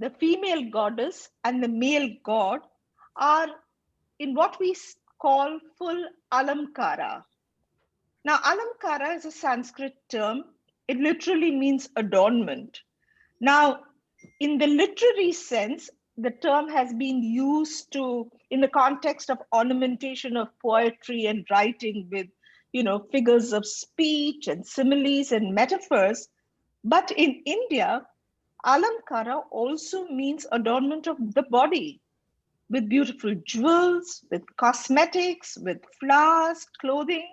the female goddess and the male god, are in what we call full alamkara. Now, alamkara is a Sanskrit term. It literally means adornment. Now, in the literary sense, the term has been used to in the context of ornamentation of poetry and writing with, figures of speech and similes and metaphors. But in India, alamkara also means adornment of the body with beautiful jewels, with cosmetics, with flowers, clothing.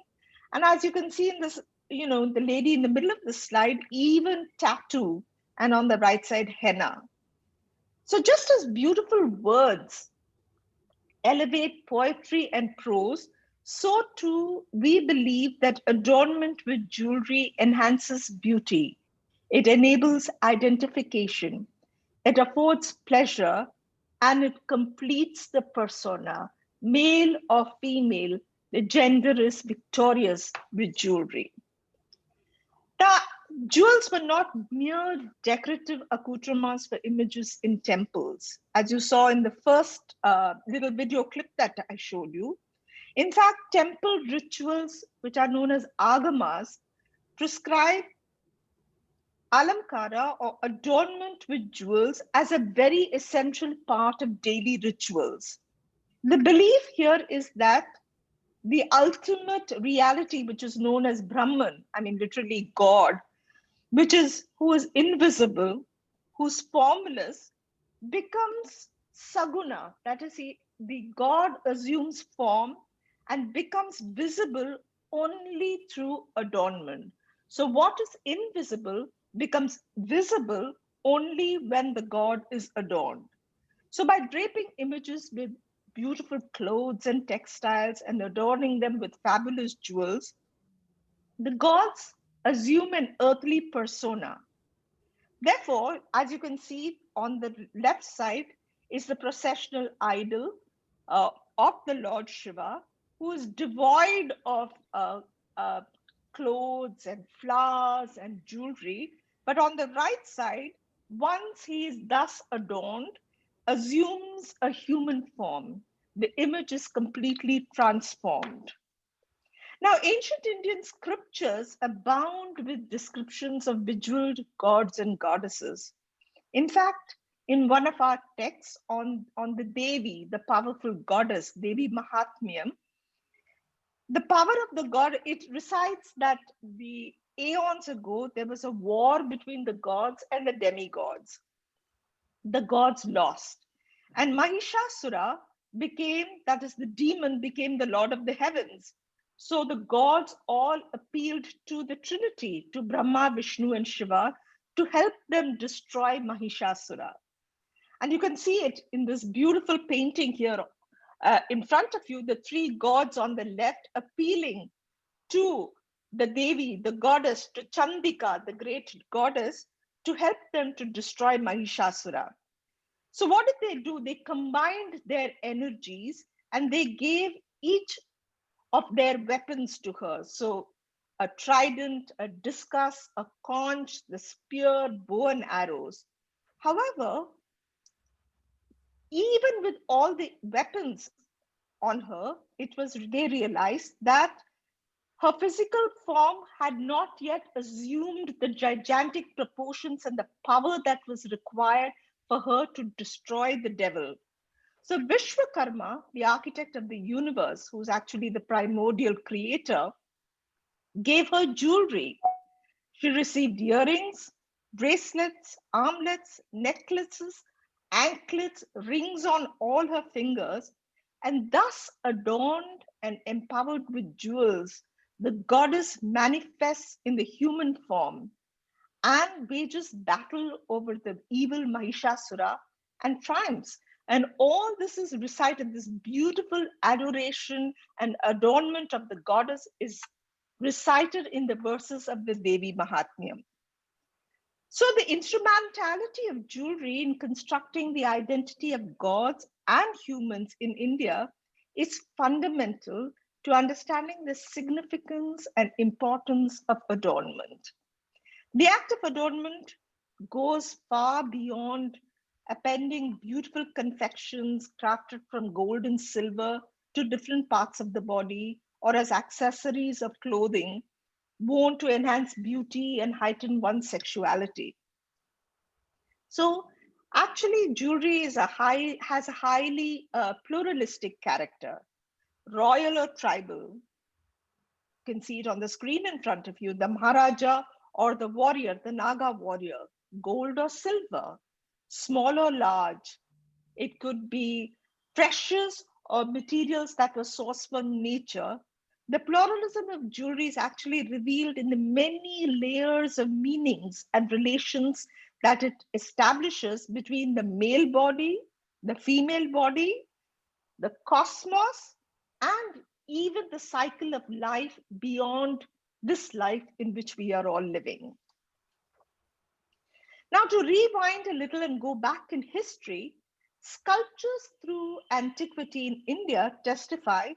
And as you can see in this, the lady in the middle of the slide, even tattoo, and on the right side, henna. So just as beautiful words elevate poetry and prose, so too we believe that adornment with jewelry enhances beauty. It enables identification. It affords pleasure, and it completes the persona, male or female. The gender is victorious with jewelry. The jewels were not mere decorative accoutrements for images in temples, as you saw in the first little video clip that I showed you. In fact, temple rituals, which are known as agamas, prescribe alamkara or adornment with jewels as a very essential part of daily rituals. The belief here is that the ultimate reality, which is known as Brahman, I mean, literally God, which is who is invisible, who's formless, becomes saguna. That is, the God assumes form and becomes visible only through adornment. So, what is invisible becomes visible only when the God is adorned. So, by draping images with beautiful clothes and textiles and adorning them with fabulous jewels, the gods assume an earthly persona. Therefore, as you can see on the left side is the processional idol uh, of the Lord Shiva, who is devoid of uh, clothes and flowers and jewelry. But on the right side, once he is thus adorned, assumes a human form. The image is completely transformed. Now, ancient Indian scriptures abound with descriptions of bejeweled gods and goddesses. In fact, in one of our texts on the Devi, the powerful goddess, Devi Mahatmyam, the power of the god, it recites that the aeons ago, there was a war between the gods and the demigods. The gods lost. And Mahishasura became, that is, the demon became the lord of the heavens. So the gods all appealed to the Trinity, to Brahma, Vishnu, and Shiva, to help them destroy Mahishasura. And you can see it in this beautiful painting here in front of you, the three gods on the left appealing to the Devi, the goddess, to Chandika, the great goddess, to help them to destroy Mahishasura. So, what did they do? They combined their energies and they gave each of their weapons to her. So, a trident, a discus, a conch, the spear, bow, and arrows. However, even with all the weapons on her, they realized that her physical form had not yet assumed the gigantic proportions and the power that was required for her to destroy the devil. So, Vishwakarma, the architect of the universe, who's actually the primordial creator, gave her jewelry. She received earrings, bracelets, armlets, necklaces, anklets, rings on all her fingers, and thus adorned and empowered with jewels, the goddess manifests in the human form and wages battle over the evil Mahishasura and triumphs. And all this is recited, this beautiful adoration and adornment of the goddess is recited in the verses of the Devi Mahatmyam. So, the instrumentality of jewelry in constructing the identity of gods and humans in India is fundamental to understanding the significance and importance of adornment. The act of adornment goes far beyond appending beautiful confections crafted from gold and silver to different parts of the body or as accessories of clothing worn to enhance beauty and heighten one's sexuality. So actually, jewelry has a highly pluralistic character, royal or tribal. You can see it on the screen in front of you. The Maharaja or the warrior, the Naga warrior, gold or silver, small or large. It could be precious or materials that were sourced from nature. The pluralism of jewelry is actually revealed in the many layers of meanings and relations that it establishes between the male body, the female body, the cosmos, and even the cycle of life beyond this life in which we are all living. Now, to rewind a little and go back in history, sculptures through antiquity in India testify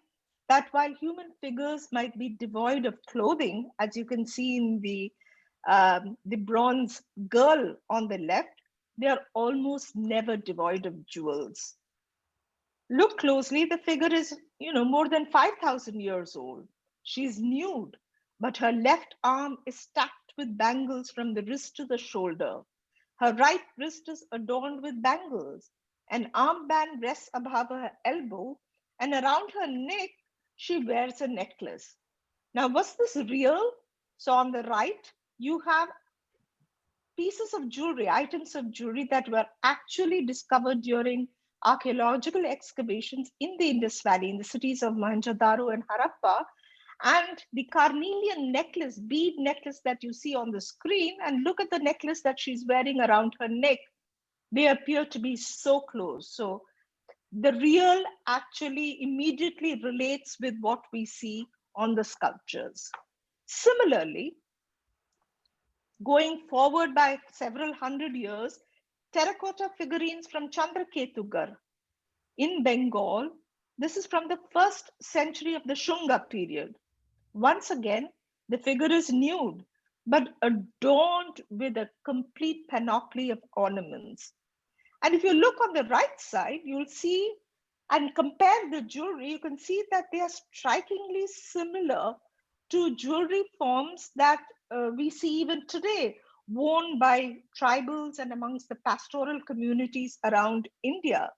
that while human figures might be devoid of clothing, as you can see in the bronze girl on the left, they are almost never devoid of jewels. Look closely, the figure is, more than 5,000 years old. She's nude, but her left arm is stacked with bangles from the wrist to the shoulder. Her right wrist is adorned with bangles. An armband rests above her elbow, and around her neck, she wears a necklace. Now, was this real? So, on the right, you have pieces of jewelry, items of jewelry that were actually discovered during archaeological excavations in the Indus Valley, in the cities of Mohenjo-daro and Harappa. And the carnelian necklace, bead necklace that you see on the screen, and look at the necklace that she's wearing around her neck. They appear to be so close. So the real actually immediately relates with what we see on the sculptures. Similarly, going forward by several hundred years, terracotta figurines from Chandraketugarh in Bengal. This is from the 1st century of the Shunga period. Once again, the figure is nude, but adorned with a complete panoply of ornaments. And if you look on the right side, you'll see and compare the jewelry, you can see that they are strikingly similar to jewelry forms that we see even today, worn by tribals and amongst the pastoral communities around India,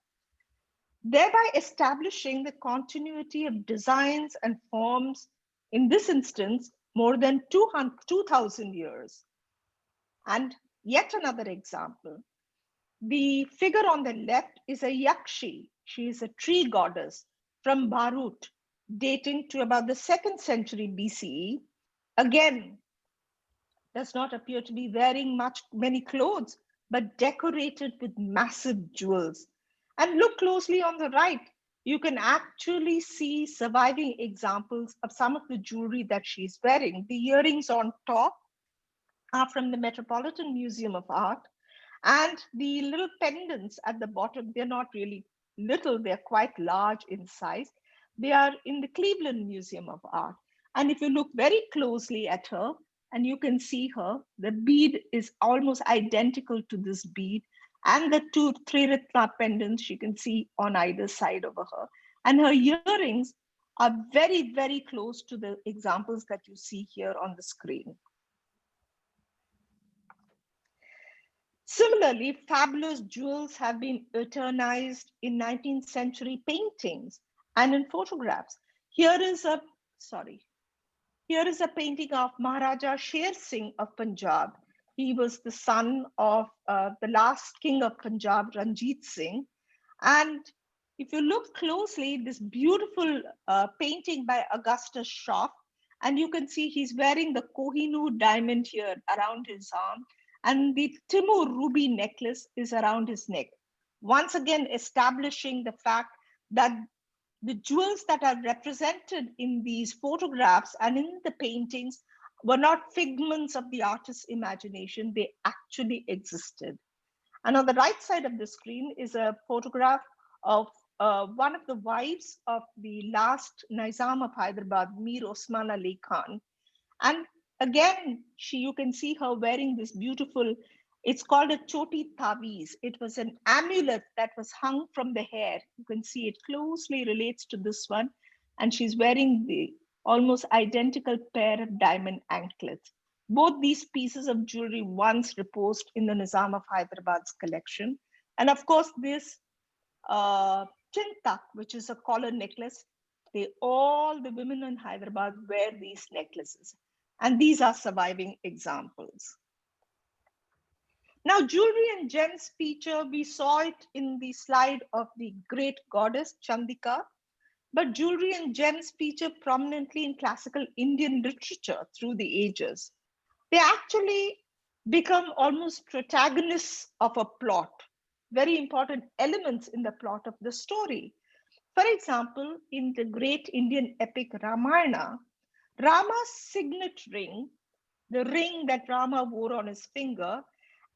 thereby establishing the continuity of designs and forms, in this instance, more than 2,000 years. And yet another example. The figure on the left is a Yakshi. She is a tree goddess from Bharut, dating to about the 2nd century BCE. Again, does not appear to be wearing many clothes, but decorated with massive jewels. And look closely on the right. You can actually see surviving examples of some of the jewelry that she's wearing. The earrings on top are from the Metropolitan Museum of Art. And the little pendants at the bottom, they're not really little, they're quite large in size. They are in the Cleveland Museum of Art. And if you look very closely at her, and you can see her, the bead is almost identical to this bead. And the two Triratna pendants you can see on either side of her. And her earrings are very, very close to the examples that you see here on the screen. Similarly, fabulous jewels have been eternized in 19th century paintings and in photographs. Here is a painting of Maharaja Sher Singh of Punjab. He was the son of the last king of Punjab, Ranjit Singh. And if you look closely, this beautiful painting by Augustus Schoff, and you can see he's wearing the Kohinoor diamond here around his arm, and the Timur ruby necklace is around his neck. Once again, establishing the fact that the jewels that are represented in these photographs and in the paintings were not figments of the artist's imagination, they actually existed. And on the right side of the screen is a photograph of one of the wives of the last Nizam of Hyderabad, Mir Osman Ali Khan. And again, you can see her wearing this beautiful It's called a choti taviz. It was an amulet that was hung from the hair. You can see it closely relates to this one. And she's wearing the almost identical pair of diamond anklets. Both these pieces of jewelry once reposed in the Nizam of Hyderabad's collection. And of course, this chintak, which is a collar necklace, all the women in Hyderabad wear these necklaces. And these are surviving examples. Now, jewelry and gems feature, we saw it in the slide of the great goddess Chandika, but jewelry and gems feature prominently in classical Indian literature through the ages. They actually become almost protagonists of a plot, very important elements in the plot of the story. For example, in the great Indian epic Ramayana, Rama's signet ring, the ring that Rama wore on his finger,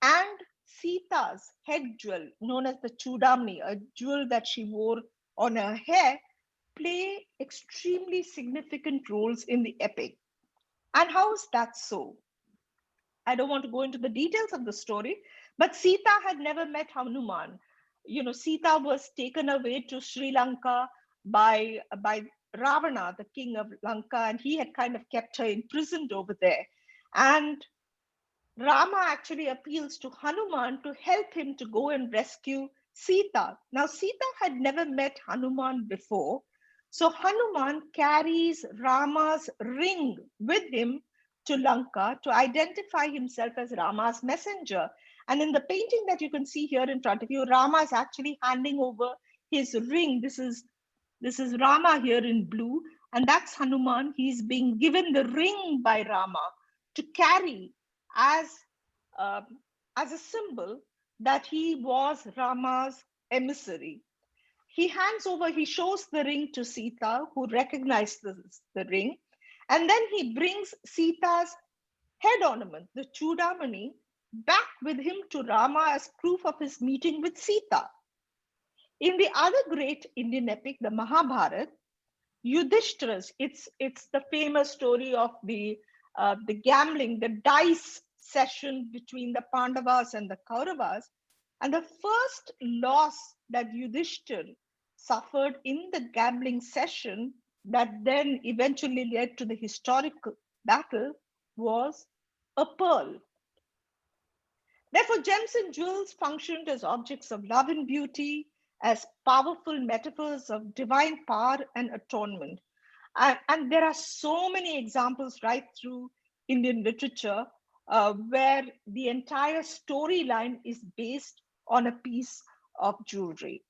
and Sita's head jewel, known as the Chudamani, a jewel that she wore on her hair, play extremely significant roles in the epic. And how is that so? I don't want to go into the details of the story, but Sita had never met Hanuman. Sita was taken away to Sri Lanka by Ravana, the king of Lanka, and he had kind of kept her imprisoned over there. And Rama actually appeals to Hanuman to help him to go and rescue Sita. Now, Sita had never met Hanuman before. So Hanuman carries Rama's ring with him to Lanka to identify himself as Rama's messenger. And in the painting that you can see here in front of you, Rama is actually handing over his ring. This is Rama here in blue, and that's Hanuman. He's being given the ring by Rama to carry as, uh, as a symbol that he was Rama's emissary. He hands over, he shows the ring to Sita, who recognizes the ring, and then he brings Sita's head ornament, the Chudamani, back with him to Rama as proof of his meeting with Sita. In the other great Indian epic, the Mahabharata, Yudhishthira's, it's the famous story of the gambling, the dice session between the Pandavas and the Kauravas. And the first loss that Yudhishthira suffered in the gambling session that then eventually led to the historic battle was a pearl. Therefore, gems and jewels functioned as objects of love and beauty, as powerful metaphors of divine power and atonement. And there are so many examples right through Indian literature where the entire storyline is based on a piece of jewelry.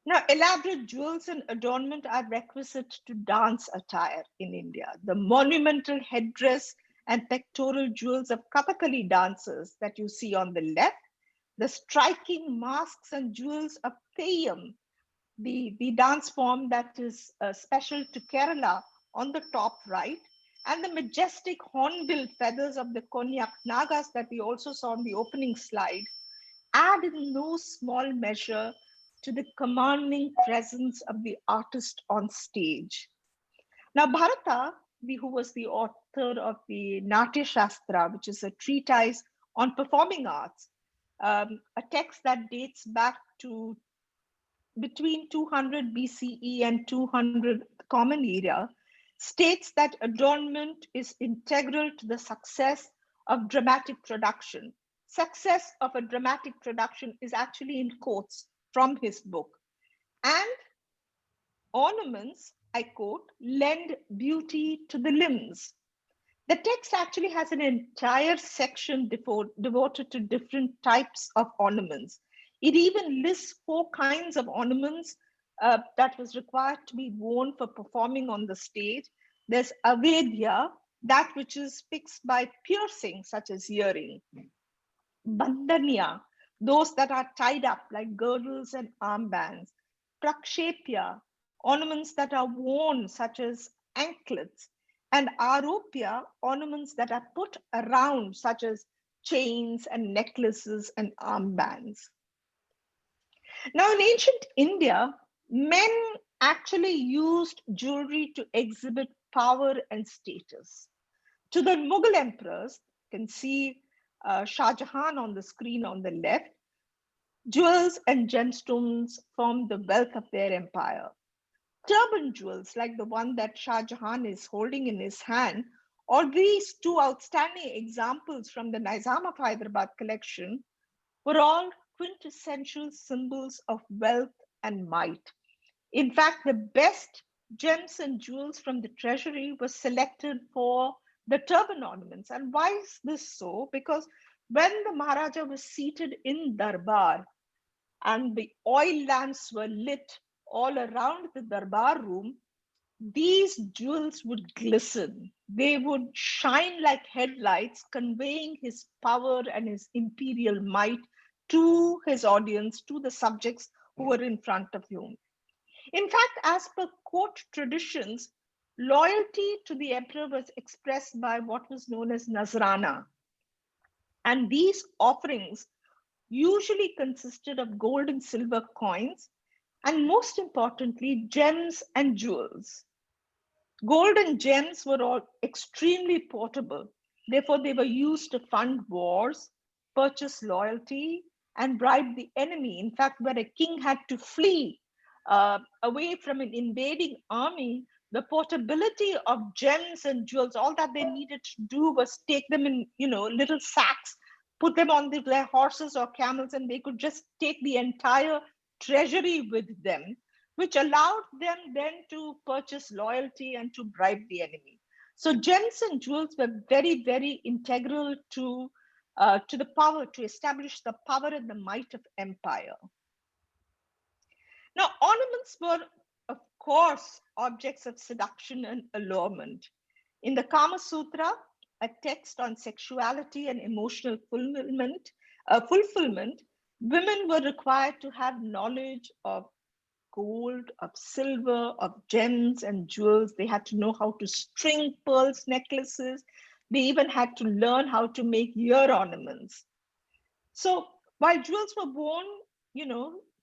Now, elaborate jewels and adornment are requisite to dance attire in India. The monumental headdress and pectoral jewels of Kathakali dancers that you see on the left, the striking masks and jewels of Theyyam, the dance form that is special to Kerala on the top right, and the majestic hornbill feathers of the Konyak Nagas that we also saw on the opening slide, add in no small measure to the commanding presence of the artist on stage. Now, Bharata, who was the author of the Natya Shastra, which is a treatise on performing arts, a text that dates back to between 200 BCE and 200 Common Era, states that adornment is integral to the success of dramatic production. Success of a dramatic production is actually in quotes from his book. And ornaments, I quote, lend beauty to the limbs. The text actually has an entire section devoted to different types of ornaments. It even lists 4 kinds of ornaments that was required to be worn for performing on the stage. There's avedya, that which is fixed by piercing, such as earring. Bandhanya, those that are tied up like girdles and armbands. Prakshepya, ornaments that are worn, such as anklets. And aropya, ornaments that are put around, such as chains and necklaces and armbands. Now, in ancient India, men actually used jewelry to exhibit power and status. To the Mughal emperors, you can see Shah Jahan on the screen on the left, jewels and gemstones formed the wealth of their empire. Turban jewels, like the one that Shah Jahan is holding in his hand, or these two outstanding examples from the Nizam of Hyderabad collection, were all quintessential symbols of wealth and might. In fact, the best gems and jewels from the treasury were selected for the turban ornaments. And why is this so? Because when the Maharaja was seated in Darbar and the oil lamps were lit all around the Darbar room, these jewels would glisten. They would shine like headlights, conveying his power and his imperial might to his audience, to the subjects who were in front of him. In fact, as per court traditions, loyalty to the emperor was expressed by what was known as Nazrana. And these offerings usually consisted of gold and silver coins, and most importantly, gems and jewels. Gold and gems were all extremely portable. Therefore, they were used to fund wars, purchase loyalty, and bribe the enemy. In fact, when a king had to flee away from an invading army, the portability of gems and jewels, all that they needed to do was take them in, little sacks, put them on their horses or camels, and they could just take the entire treasury with them, which allowed them then to purchase loyalty and to bribe the enemy. So gems and jewels were very, very integral to the power, to establish the power and the might of empire. Now, ornaments were, of course, objects of seduction and allurement. In the Kama Sutra, a text on sexuality and emotional fulfillment, women were required to have knowledge of gold, of silver, of gems and jewels. They had to know how to string pearls necklaces. They even had to learn how to make ear ornaments. So while jewels were worn,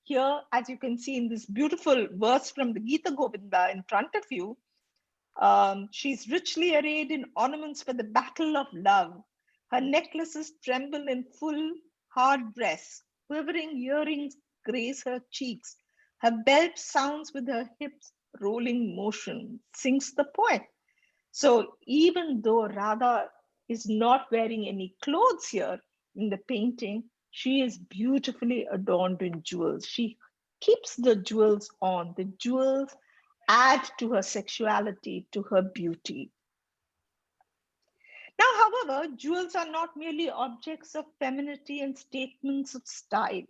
here, as you can see in this beautiful verse from the Gita Govinda in front of you, she's richly arrayed in ornaments for the battle of love. Her necklaces tremble in full, hard dress. Quivering earrings grace her cheeks. Her belt sounds with her hips, rolling motion, sings the poet. So even though Radha is not wearing any clothes here in the painting, she is beautifully adorned in jewels. She keeps the jewels on. The jewels add to her sexuality, to her beauty. Now, however, jewels are not merely objects of femininity and statements of style.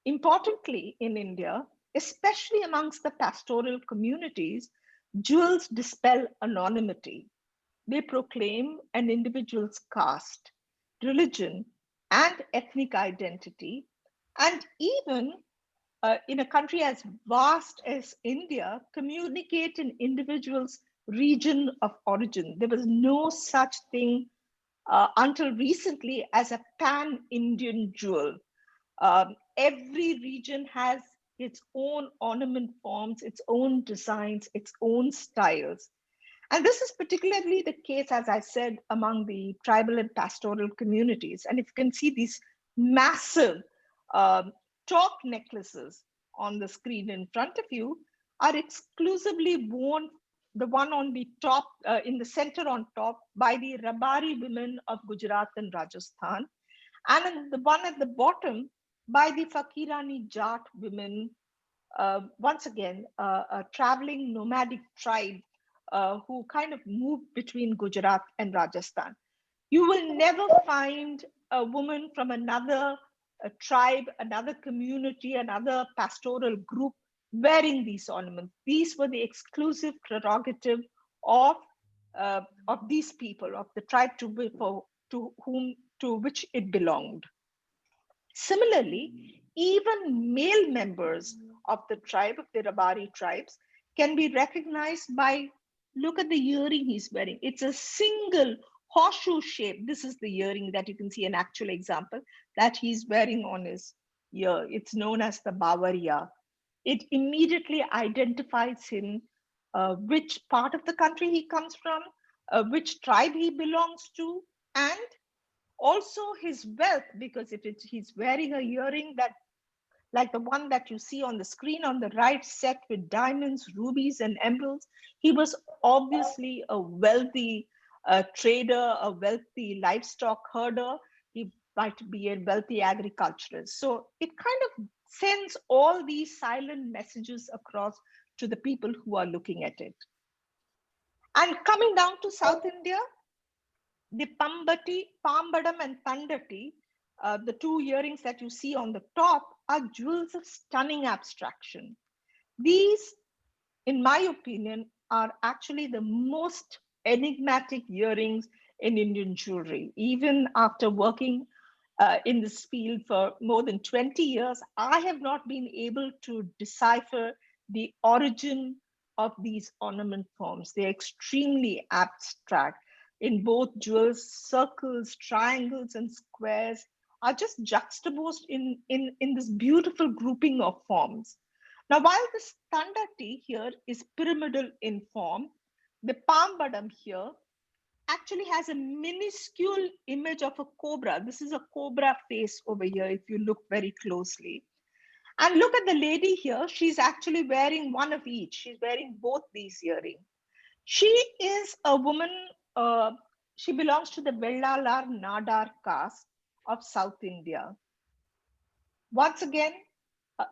Importantly, in India, especially amongst the pastoral communities, jewels dispel anonymity. They proclaim an individual's caste, religion, and ethnic identity, and even in a country as vast as India, communicate an individual's region of origin. There was no such thing until recently as a pan Indian jewel. Every region has its own ornament forms, its own designs, its own styles. And this is particularly the case, as I said, among the tribal and pastoral communities. And if you can see these massive um, chalk necklaces on the screen in front of you are exclusively worn, the one on the top, in the center on top, by the Rabari women of Gujarat and Rajasthan, and the one at the bottom by the Fakirani Jat women, once again, a traveling nomadic tribe who kind of moved between Gujarat and Rajasthan. You will never find a woman from another tribe, another community, another pastoral group wearing these ornaments. These were the exclusive prerogative of these people, of the tribe to which it belonged. Similarly, even male members of the tribe, of the Rabari tribes, can be recognized by, look at the earring he's wearing. It's a single horseshoe shape. This is the earring that you can see an actual example that he's wearing on his ear. It's known as the Bawariya. It immediately identifies him, which part of the country he comes from, which tribe he belongs to, and Also his wealth, because if he's wearing a earring that, like the one that you see on the screen on the right, set with diamonds, rubies, and emeralds, he was obviously a wealthy trader, a wealthy livestock herder. He might be a wealthy agriculturist. So it kind of sends all these silent messages across to the people who are looking at it. And coming down to South India, the Pambati, Pambadam, and Tandati, the two earrings that you see on the top, are jewels of stunning abstraction. These, in my opinion, are actually the most enigmatic earrings in Indian jewelry. Even after working in this field for more than 20 years, I have not been able to decipher the origin of these ornament forms. They're extremely abstract. In both jewels, circles, triangles, and squares are just juxtaposed in this beautiful grouping of forms. Now, while the standati here is pyramidal in form, the Pambadam here actually has a minuscule image of a cobra. This is a cobra face over here if you look very closely. And look at the lady here. She's actually wearing one of each. She's wearing both these earrings. She is a woman, uh, she belongs to the Vellalar Nadar caste of South India. Once again, uh,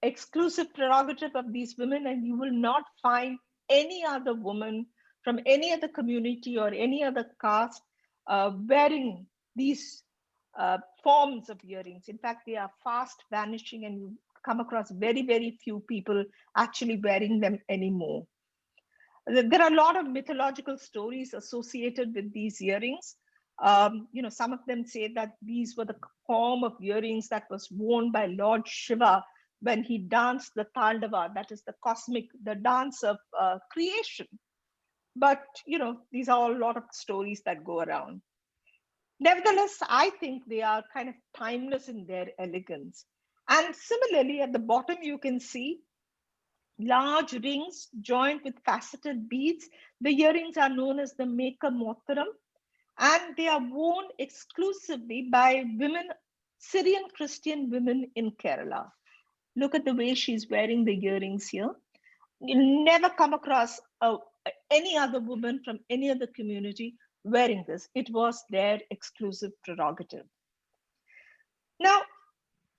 exclusive prerogative of these women, and you will not find any other woman from any other community or any other caste wearing these forms of earrings. In fact, they are fast vanishing, and you come across very, very few people actually wearing them anymore. There are a lot of mythological stories associated with these earrings. Some of them say that these were the form of earrings that was worn by Lord Shiva when he danced the Tandava, that is the dance of creation. But, these are all a lot of stories that go around. Nevertheless, I think they are kind of timeless in their elegance. And similarly, at the bottom, you can see large rings joined with faceted beads. The earrings are known as the Meka Motaram, and they are worn exclusively by women, Syrian Christian women in Kerala. Look at the way she's wearing the earrings here. You'll never come across any other woman from any other community wearing this. It was their exclusive prerogative. Now,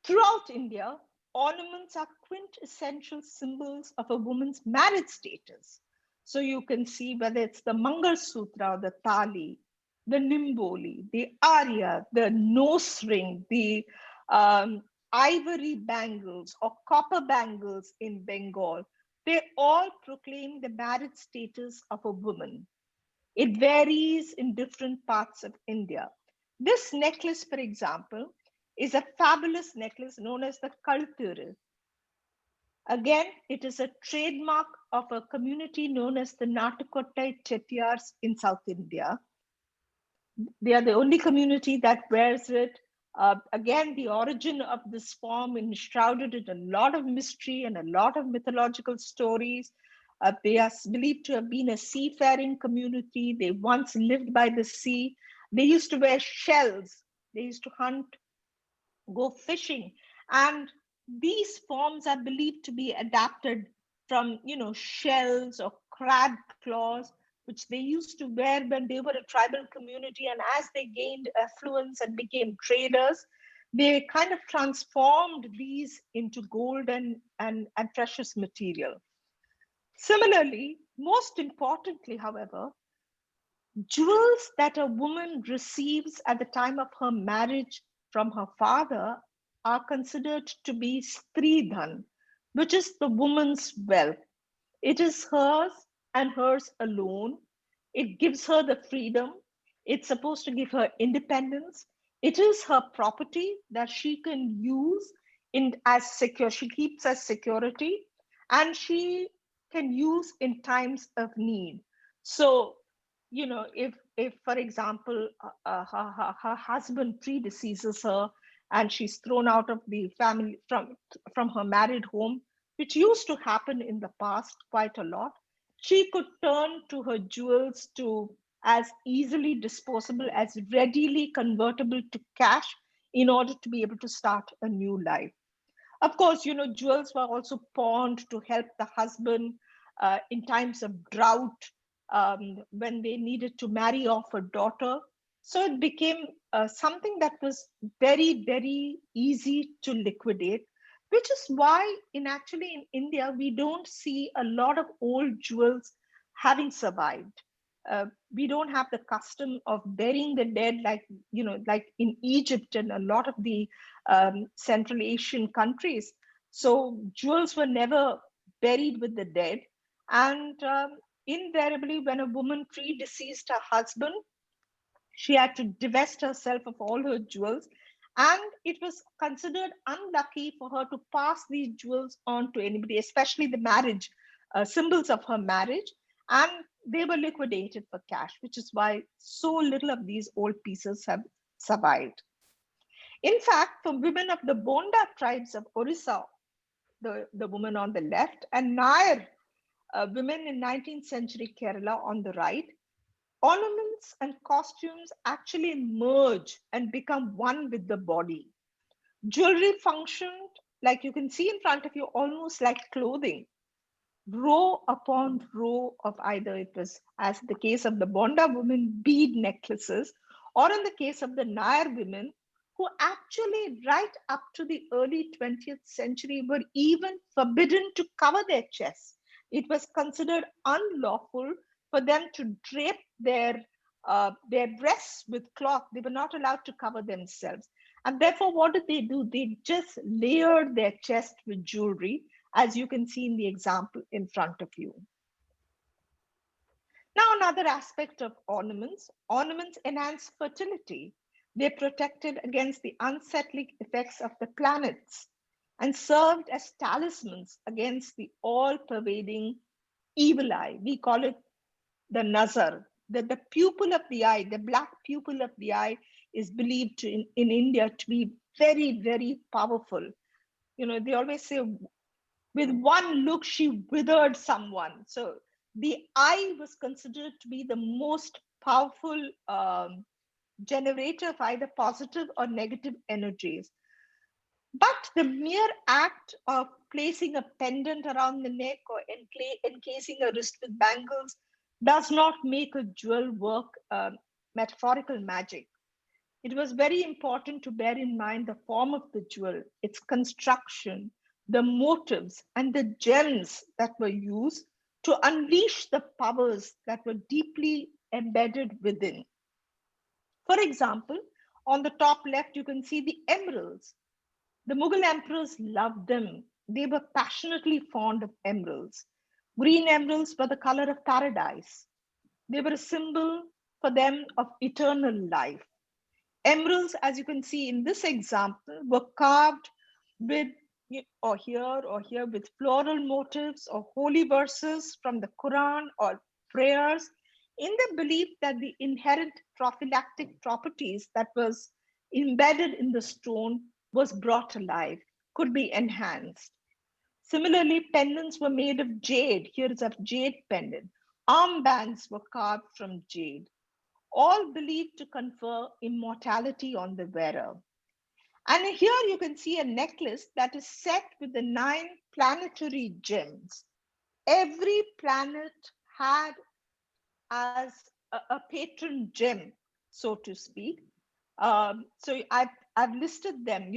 throughout India, ornaments are quintessential symbols of a woman's marriage status. So you can see whether it's the Mangal Sutra, the Tali, the Nimboli, the Arya, the nose ring, the um, ivory bangles or copper bangles in Bengal, they all proclaim the marriage status of a woman. It varies in different parts of India. This necklace, for example, is a fabulous necklace known as the Kaltur. Again, it is a trademark of a community known as the Natukottai Chettiars in South India. They are the only community that wears it. Again, the origin of this form enshrouded in a lot of mystery and a lot of mythological stories. They are believed to have been a seafaring community. They once lived by the sea. They used to wear shells. They used to hunt, go fishing. And these forms are believed to be adapted from, shells or crab claws, which they used to wear when they were a tribal community. And as they gained affluence and became traders, they kind of transformed these into gold and precious material. Similarly, most importantly, however, jewels that a woman receives at the time of her marriage from her father are considered to be stridhan, which is the woman's wealth. It is hers and hers alone. It gives her the freedom. It's supposed to give her independence. It is her property that she can use in as secure. She keeps as security, and she can use in times of need. So, if for example, her husband predeceases her and she's thrown out of the family from her married home, which used to happen in the past quite a lot, she could turn to her jewels to as easily disposable, as readily convertible to cash in order to be able to start a new life. Of course, jewels were also pawned to help the husband in times of drought, when they needed to marry off a daughter. So it became something that was very, very easy to liquidate, which is why in India, we don't see a lot of old jewels having survived. We don't have the custom of burying the dead like in Egypt and a lot of the Central Asian countries. So jewels were never buried with the dead. And invariably, when a woman predeceased her husband, she had to divest herself of all her jewels. And it was considered unlucky for her to pass these jewels on to anybody, especially the marriage symbols of her marriage. And they were liquidated for cash, which is why so little of these old pieces have survived. In fact, for women of the Bonda tribes of Orissa, the woman on the left, and Nair women in 19th century Kerala on the right, ornaments and costumes actually merge and become one with the body. Jewelry functioned, like you can see in front of you, almost like clothing, row upon row of either it was, as the case of the Bonda women, bead necklaces, or in the case of the Nair women, who actually, right up to the early 20th century, were even forbidden to cover their chests. It was considered unlawful for them to drape their breasts with cloth. They were not allowed to cover themselves. And therefore, what did they do? They just layered their chest with jewelry, as you can see in the example in front of you. Now, another aspect of ornaments enhance fertility. They protected against the unsettling effects of the planets and served as talismans against the all-pervading evil eye. We call it the nazar. The pupil of the eye, the black pupil of the eye, is believed in India to be very, very powerful. They always say, with one look, she withered someone. So the eye was considered to be the most powerful generator of either positive or negative energies. But the mere act of placing a pendant around the neck or encasing a wrist with bangles does not make a jewel work metaphorical magic. It was very important to bear in mind the form of the jewel, its construction, the motives, and the gems that were used to unleash the powers that were deeply embedded within. For example, on the top left, you can see the emeralds. The Mughal emperors loved them. They were passionately fond of emeralds. Green emeralds were the color of paradise. They were a symbol for them of eternal life. Emeralds, as you can see in this example, were carved with or here with floral motifs or holy verses from the Quran or prayers, in the belief that the inherent prophylactic properties that was embedded in the stone was brought alive, could be enhanced. Similarly, pendants were made of jade. Here is a jade pendant. Armbands were carved from jade, all believed to confer immortality on the wearer. And here you can see a necklace that is set with the 9 planetary gems. Every planet had as a patron gem, so to speak. So I've listed them.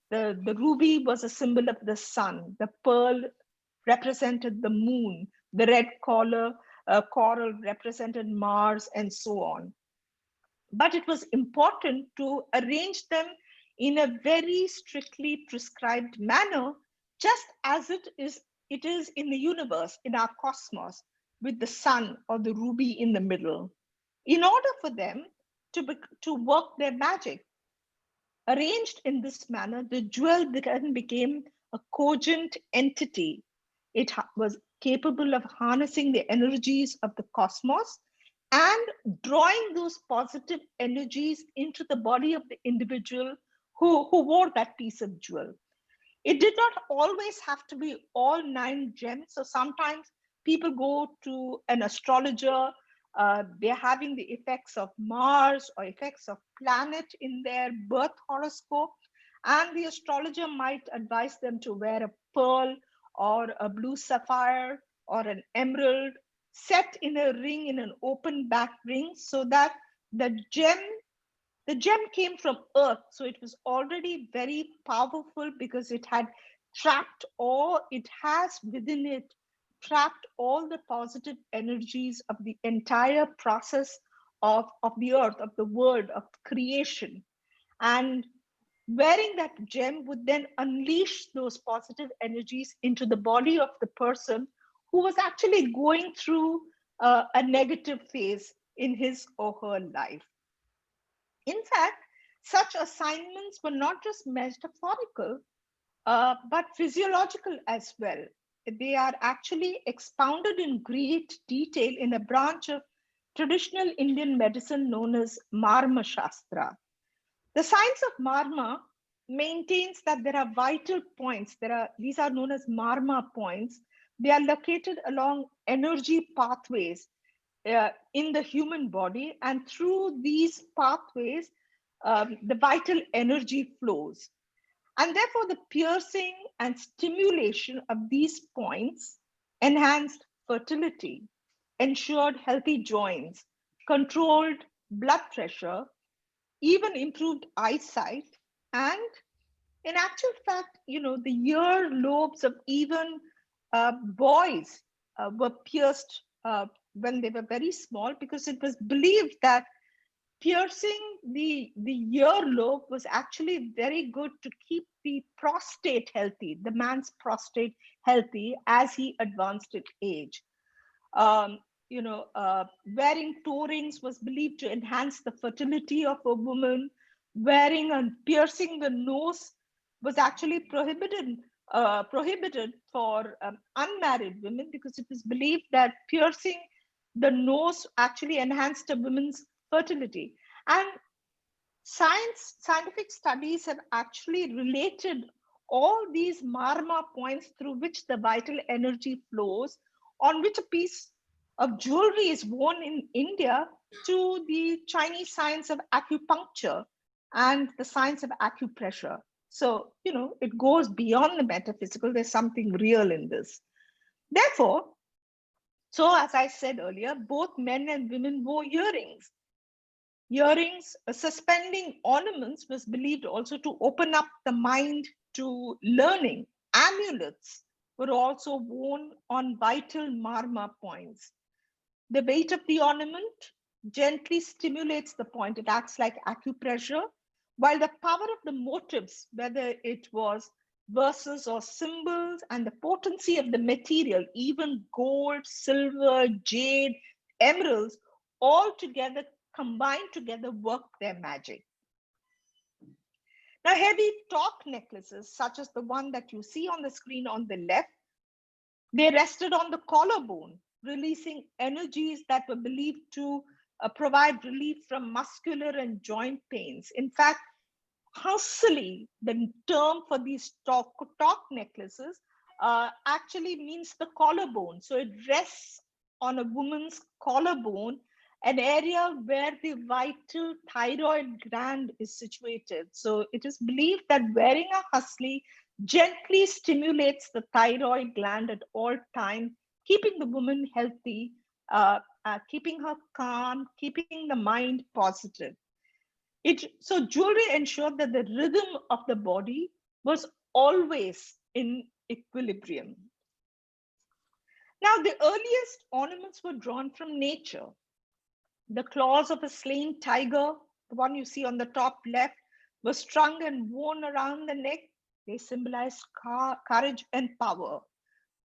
The ruby was a symbol of the sun. The pearl represented the moon. The red coral represented Mars, and so on. But it was important to arrange them in a very strictly prescribed manner, just as it is in the universe, in our cosmos, with the sun or the ruby in the middle, in order for them to work their magic. Arranged in this manner, the jewel then became a cogent entity. It was capable of harnessing the energies of the cosmos and drawing those positive energies into the body of the individual who wore that piece of jewel. It did not always have to be all 9 gems. So sometimes people go to an astrologer They're having the effects of Mars or effects of planet in their birth horoscope. And the astrologer might advise them to wear a pearl or a blue sapphire or an emerald set in a ring, in an open back ring, so that the gem the gem came from earth, so it was already very powerful because it had trapped, or it has within it trapped, all the positive energies of the entire process of the earth, of the world, of creation. And wearing that gem would then unleash those positive energies into the body of the person who was actually going through a negative phase in his or her life. In fact, such assignments were not just metaphorical, but physiological as well. They are actually expounded in great detail in a branch of traditional Indian medicine known as Marma Shastra. The science of Marma maintains that there are vital points. These are known as Marma points. They are located along energy pathways in the human body, and through these pathways, the vital energy flows. And therefore, the piercing and stimulation of these points enhanced fertility, ensured healthy joints, controlled blood pressure, even improved eyesight, and in actual fact, the ear lobes of even boys were pierced when they were very small, because it was believed that piercing the earlobe was actually very good to keep the prostate healthy, the man's prostate healthy as he advanced in age. um, Wearing toe rings was believed to enhance the fertility of a woman. Wearing and piercing the nose was actually prohibited for unmarried women, because it was believed that piercing the nose actually enhanced a woman's fertility. And scientific studies have actually related all these marma points through which the vital energy flows, on which a piece of jewelry is worn in India, to the Chinese science of acupuncture and the science of acupressure. So, it goes beyond the metaphysical. There's something real in this. Therefore, so as I said earlier, both men and women wore earrings. Earrings, suspending ornaments was believed also to open up the mind to learning. Amulets were also worn on vital marma points. The weight of the ornament gently stimulates the point. It acts like acupressure, while the power of the motifs, whether it was verses or symbols, and the potency of the material, even gold, silver, jade, emeralds, all together, combined together, work their magic. Now, heavy torque necklaces, such as the one that you see on the screen on the left, they rested on the collarbone, releasing energies that were believed to provide relief from muscular and joint pains. In fact, Hasali, the term for these torque necklaces, actually means the collarbone. So it rests on a woman's collarbone, an area where the vital thyroid gland is situated. So it is believed that wearing a hasli gently stimulates the thyroid gland at all times, keeping the woman healthy, keeping her calm, keeping the mind positive. So jewelry ensured that the rhythm of the body was always in equilibrium. Now, the earliest ornaments were drawn from nature. The claws of a slain tiger, the one you see on the top left, were strung and worn around the neck. They symbolized courage and power.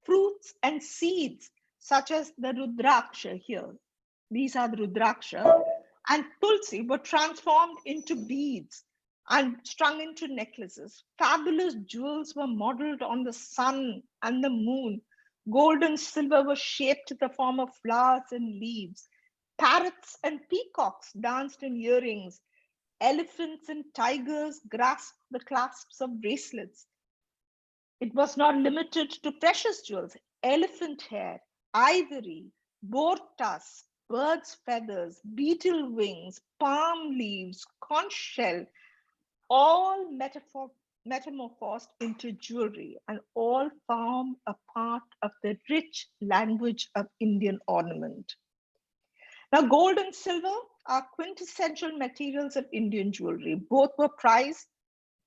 Fruits and seeds, such as the rudraksha here, these are the rudraksha, and tulsi, were transformed into beads and strung into necklaces. Fabulous jewels were modeled on the sun and the moon. Gold and silver were shaped to the form of flowers and leaves. Parrots and peacocks danced in earrings. Elephants and tigers grasped the clasps of bracelets. It was not limited to precious jewels. Elephant hair, ivory, boar tusk, birds' feathers, beetle wings, palm leaves, conch shell, all metamorphosed into jewelry and all form a part of the rich language of Indian ornament. Now, gold and silver are quintessential materials of Indian jewelry. Both were prized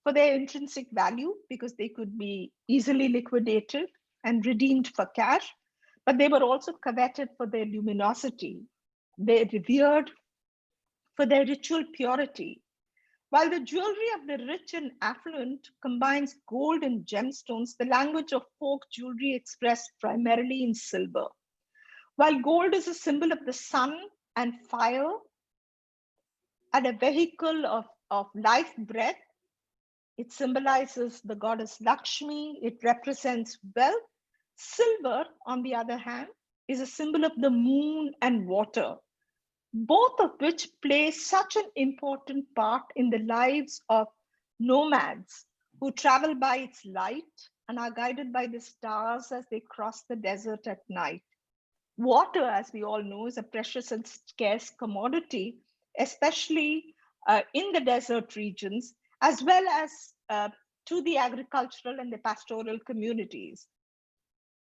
for their intrinsic value because they could be easily liquidated and redeemed for cash, but they were also coveted for their luminosity. They revered for their ritual purity. While the jewelry of the rich and affluent combines gold and gemstones, the language of folk jewelry expressed primarily in silver. While gold is a symbol of the sun and fire and a vehicle of life breath, it symbolizes the goddess Lakshmi, it represents wealth. Silver, on the other hand, is a symbol of the moon and water, both of which play such an important part in the lives of nomads who travel by its light and are guided by the stars as they cross the desert at night. Water, as we all know, is a precious and scarce commodity, especially in the desert regions, as well as to the agricultural and the pastoral communities.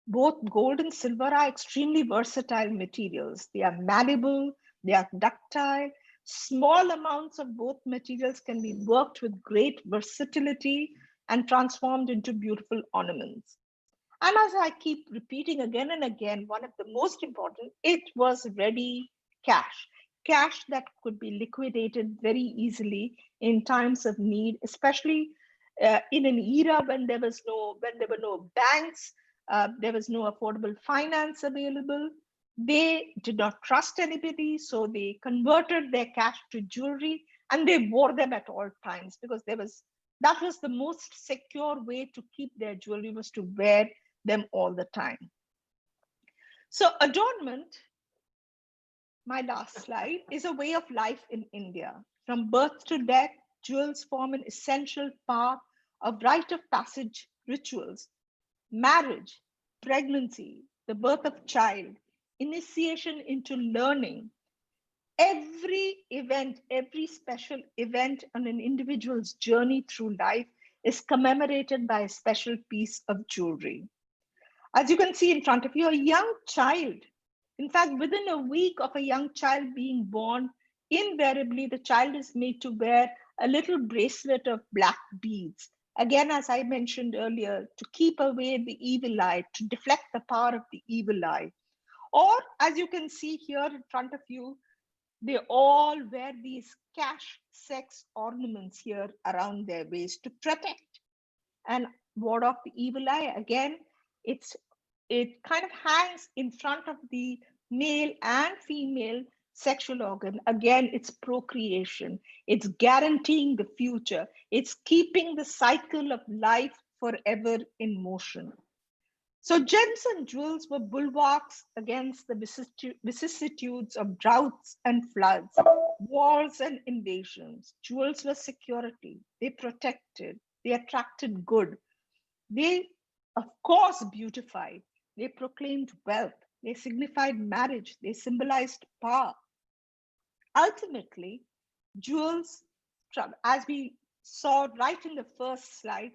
Both gold and silver are extremely versatile materials. They are malleable, they are ductile. Small amounts of both materials can be worked with great versatility and transformed into beautiful ornaments. And as I keep repeating again and again, one of the most important, it was ready cash. Cash that could be liquidated very easily in times of need, especially in an era when there were no banks, there was no affordable finance available. They did not trust anybody, so they converted their cash to jewelry and they wore them at all times because that was the most secure way to keep their jewelry was to wear them all the time. So adornment, my last slide, is a way of life in India. From birth to death, jewels form an essential part of rite of passage rituals. Marriage, pregnancy, the birth of child, initiation into learning, every event, every special event on an individual's journey through life is commemorated by a special piece of jewelry. As you can see in front of you, a young child, in fact, within a week of a young child being born, invariably the child is made to wear a little bracelet of black beads. Again, as I mentioned earlier, to keep away the evil eye, to deflect the power of the evil eye. Or, as you can see here in front of you, they all wear these cash sex ornaments here around their waist to protect and ward off the evil eye. Again, it kind of hangs in front of the male and female sexual organ. Again, it's procreation. It's guaranteeing the future. It's keeping the cycle of life forever in motion. So gems and jewels were bulwarks against the vicissitudes of droughts and floods, wars and invasions. Jewels were security. They protected. They attracted good. They, of course, beautified. They proclaimed wealth. They signified marriage. They symbolized power. Ultimately, jewels, as we saw right in the first slide,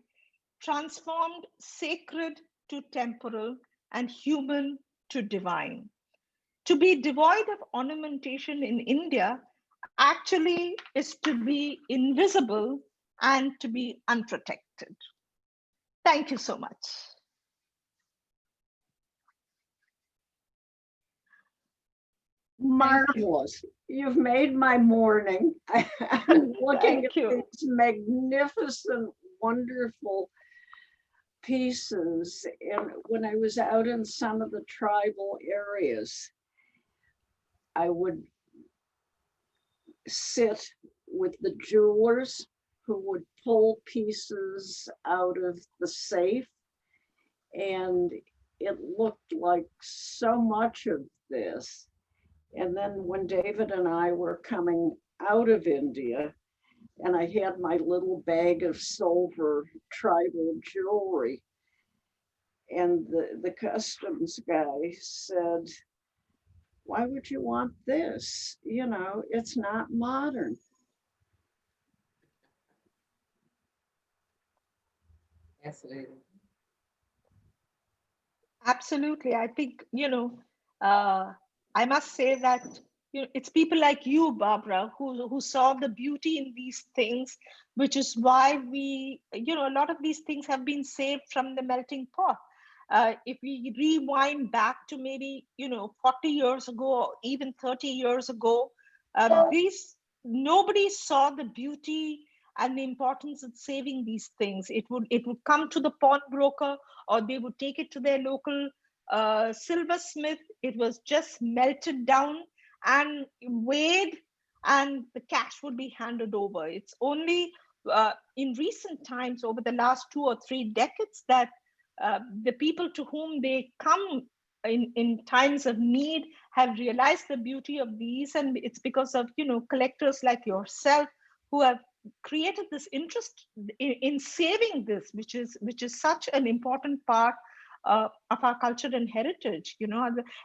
transformed sacred to temporal and human to divine. To be devoid of ornamentation in India actually is to be invisible and to be unprotected. Thank you so much. Marvelous. You've made my morning. I'm looking at these magnificent, wonderful pieces. And when I was out in some of the tribal areas, I would sit with the jewelers who would pull pieces out of the safe. And it looked like so much of this. And then when David and I were coming out of India, and I had my little bag of silver tribal jewelry, and the customs guy said, Why would you want this? You know, it's not modern. Fascinating. Absolutely. I think, I must say that it's people like you, Barbara, who saw the beauty in these things, which is why a lot of these things have been saved from the melting pot. If we rewind back to maybe, 40 years ago, or even 30 years ago, these nobody saw the beauty and the importance of saving these things. It would come to the pawnbroker, or they would take it to their local silversmith. It was just melted down and weighed, and the cash would be handed over. It's only in recent times, over the last 2 or 3 decades, that the people to whom they come in times of need have realized the beauty of these. And it's because of collectors like yourself who have created this interest in saving this, which is such an important part of our culture and heritage.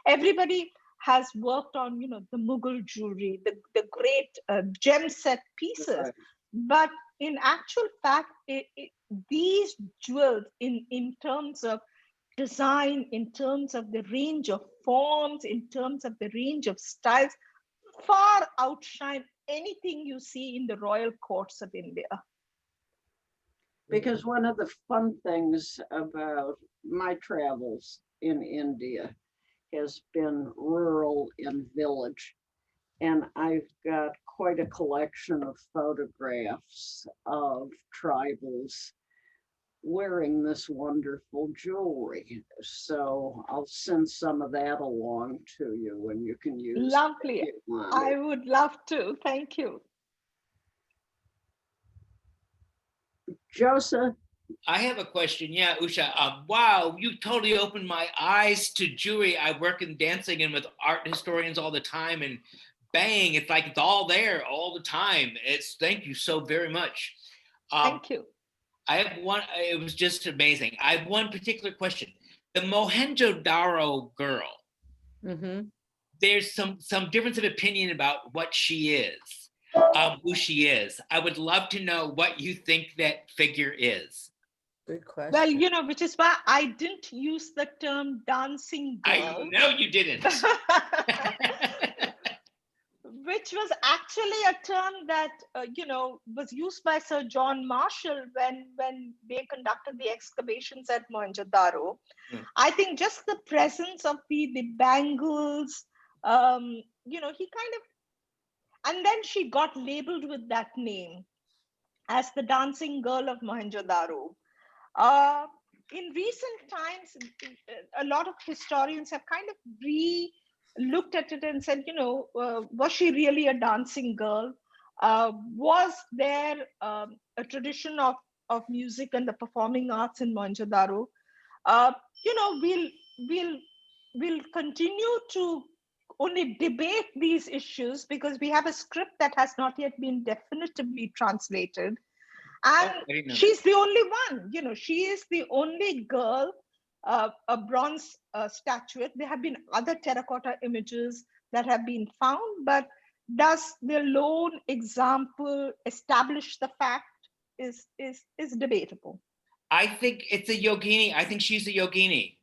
Everybody has worked on the Mughal jewelry, the great gem set pieces, Right. but in actual fact, these jewels, in terms of design, in terms of the range of forms, in terms of the range of styles, far outshine anything you see in the royal courts of India. Because one of the fun things about my travels in India has been rural and village. And I've got quite a collection of photographs of tribals wearing this wonderful jewelry. So I'll send some of that along to you and you can use it Lovely. if you want. I would love to. Thank you. Joseph, I have a question. Yeah, Usha. Wow, you totally opened my eyes to jewelry. I work in dancing and with art historians all the time, and bang, it's like it's all there all the time. It's thank you so very much. Um, Thank you. I have one. It was just amazing. I have one particular question. The Mohenjo-daro girl. Mm-hmm. There's some difference of opinion about what she is, who she is. I would love to know what you think that figure is. Good Well, question. which is why I didn't use the term dancing I girl, know you didn't. which was actually a term that was used by Sir John Marshall when they conducted the excavations at Mohenjo-daro. Mm. I think just the presence of the bangles, he kind of, and then she got labeled with that name as the dancing girl of Mohenjo-daro. Uh, in recent times, a lot of historians have kind of looked at it and said, was she really a dancing girl? Was there a tradition of music and the performing arts in Mohenjo-daro? Uh, we'll we'll continue to only debate these issues because we have a script that has not yet been definitively translated, Oh, and I didn't know that. she's the only one. She is the only girl, a bronze statuette. There have been other terracotta images that have been found, but does the lone example establish the fact is debatable. I think it's a yogini. I think she's a yogini.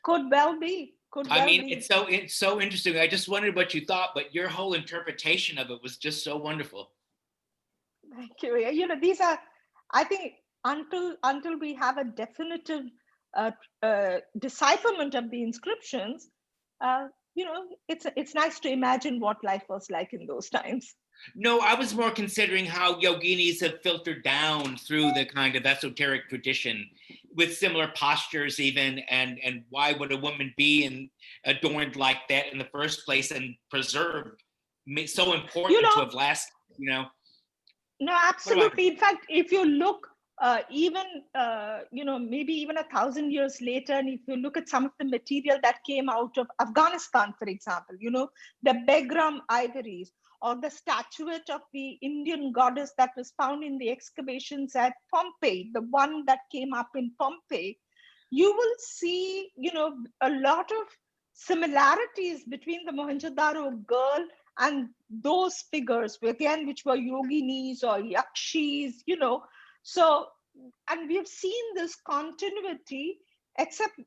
Could well be. Could I well mean, be. it's so interesting. I just wondered what you thought, but your whole interpretation of it was just so wonderful. Thank you. These are, I think, until we have a definitive decipherment of the inscriptions, it's nice to imagine what life was like in those times. No, I was more considering how yoginis have filtered down through the kind of esoteric tradition with similar postures even, and why would a woman be adorned like that in the first place and preserved, so important to have lasted, No, What do I? absolutely. In fact, if you look even, maybe even 1,000 years later, and if you look at some of the material that came out of Afghanistan, for example, the Begram ivories or the statuette of the Indian goddess that was found in the excavations at Pompeii, the one that came up in Pompeii, you will see, a lot of similarities between the Mohenjo-daro girl and those figures, again, which were yoginis or yakshis, So, and we've seen this continuity, except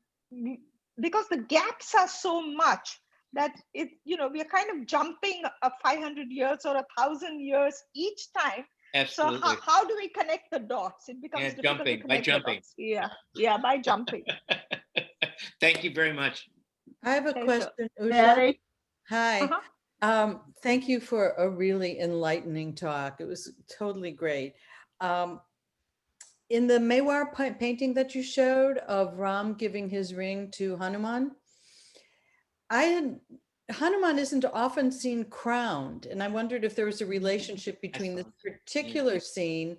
because the gaps are so much that we are kind of jumping 500 years or 1,000 years each time. So Absolutely. how do we connect the dots? It becomes difficult to By connect the jumping. dots. Yeah, by jumping. Thank you very much. I have a Pleasure. question, Usha. Patty, Hi. Uh-huh. Thank you for a really enlightening talk. It was totally great. In the Mewar painting that you showed of Ram giving his ring to Hanuman, Hanuman isn't often seen crowned, and I wondered if there was a relationship between this particular scene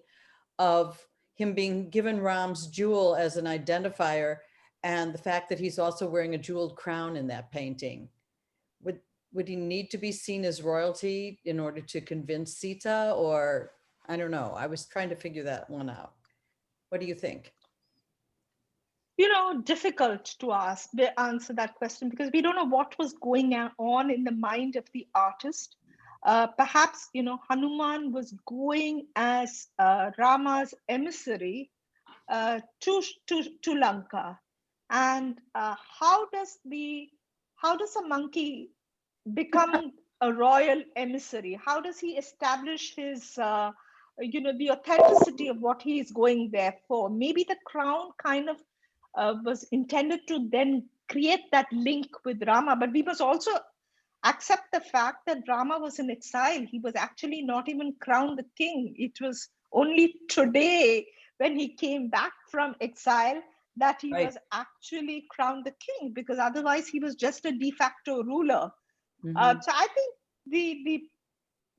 of him being given Ram's jewel as an identifier and the fact that he's also wearing a jeweled crown in that painting. Would he need to be seen as royalty in order to convince Sita, or I don't know. I was trying to figure that one out. What do you think? Difficult to answer that question because we don't know what was going on in the mind of the artist. Perhaps, Hanuman was going as Rama's emissary to Lanka. And how does a monkey become a royal emissary? How does he establish his, the authenticity of what he is going there for? Maybe the crown kind of was intended to then create that link with Rama, but we must also accept the fact that Rama was in exile. He was actually not even crowned the king. It was only today when he came back from exile that he was actually crowned the king, because otherwise he was just a de facto ruler. So I think the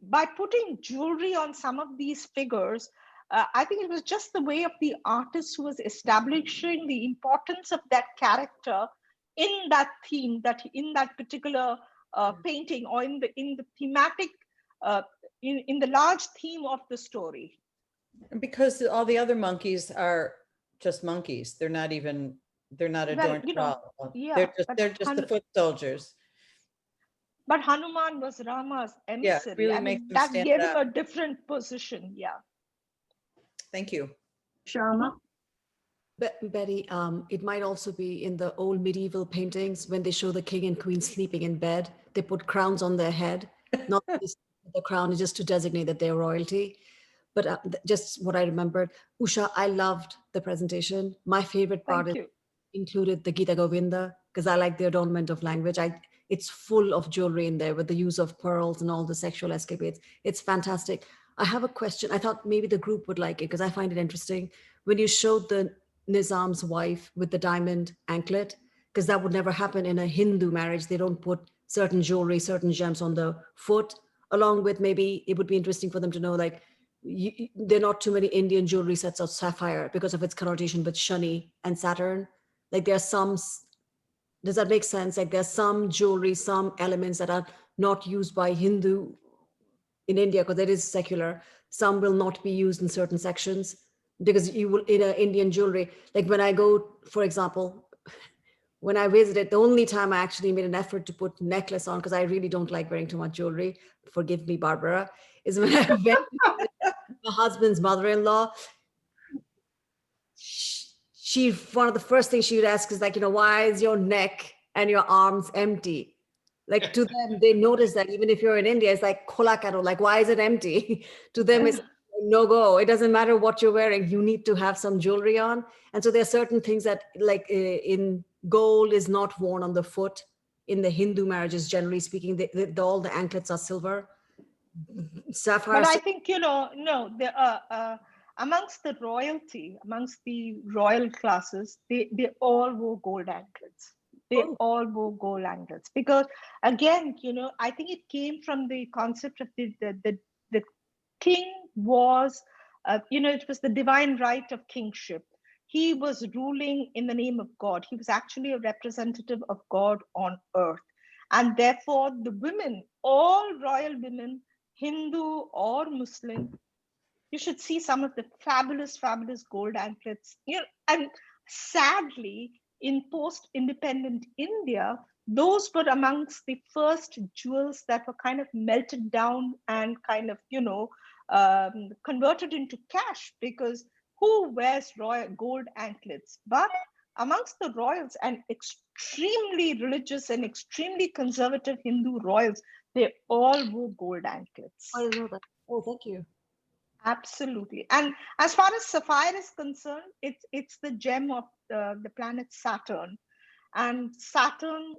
by putting jewelry on some of these figures, I think it was just the way of the artist who was establishing the importance of that character in that theme, that in that particular painting, or in the thematic, in the large theme of the story. Because all the other monkeys are just monkeys. They're not adorned at all. Yeah, they're just the foot soldiers. But Hanuman was Rama's emissary. Really I mean, makes them that stand gave him out. a different position. Yeah. Thank you. Sharma. Betty, it might also be in the old medieval paintings when they show the king and queen sleeping in bed, they put crowns on their head. Not the crown is just to designate that they're royalty. But just what I remembered, Usha, I loved the presentation. My favorite part included the Gita Govinda, because I like the adornment of language. It's full of jewelry in there with the use of pearls and all the sexual escapades. It's fantastic. I have a question. I thought maybe the group would like it because I find it interesting. When you showed the Nizam's wife with the diamond anklet, because that would never happen in a Hindu marriage. They don't put certain jewelry, certain gems on the foot, along with maybe it would be interesting for them to know, like, there are not too many Indian jewelry sets of sapphire because of its connotation with Shani and Saturn. Like there are some, does that make sense? Like there's some jewelry, some elements that are not used by Hindu in India because it is secular. Some will not be used in certain sections because you will, in an Indian jewelry, like when I go, for example, when I visited, the only time I actually made an effort to put necklace on, because I really don't like wearing too much jewelry, forgive me, Barbara, is when I went to my husband's mother-in-law. She, one of the first things she would ask is like, why is your neck and your arms empty? Like to them, they notice that even if you're in India, it's like, khola karo, like, why is it empty? To them, it's no go. It doesn't matter what you're wearing. You need to have some jewelry on. And so there are certain things that like in gold is not worn on the foot. In the Hindu marriages, generally speaking, all the anklets are silver. Sapphire. But I think, no, amongst the royalty, amongst the royal classes, they all wore gold anklets. They all wore gold anklets because, again, I think it came from the concept of the king was, it was the divine right of kingship. He was ruling in the name of God. He was actually a representative of God on earth. And therefore, the women, all royal women, Hindu or Muslim, you should see some of the fabulous, fabulous gold anklets. And sadly, in post-independent India, those were amongst the first jewels that were kind of melted down and kind of, converted into cash, because who wears royal gold anklets? But amongst the royals and extremely religious and extremely conservative Hindu royals, they all wore gold anklets. I know that. Oh, thank you. Absolutely. And as far as sapphire is concerned, it's the gem of the planet Saturn. And Saturn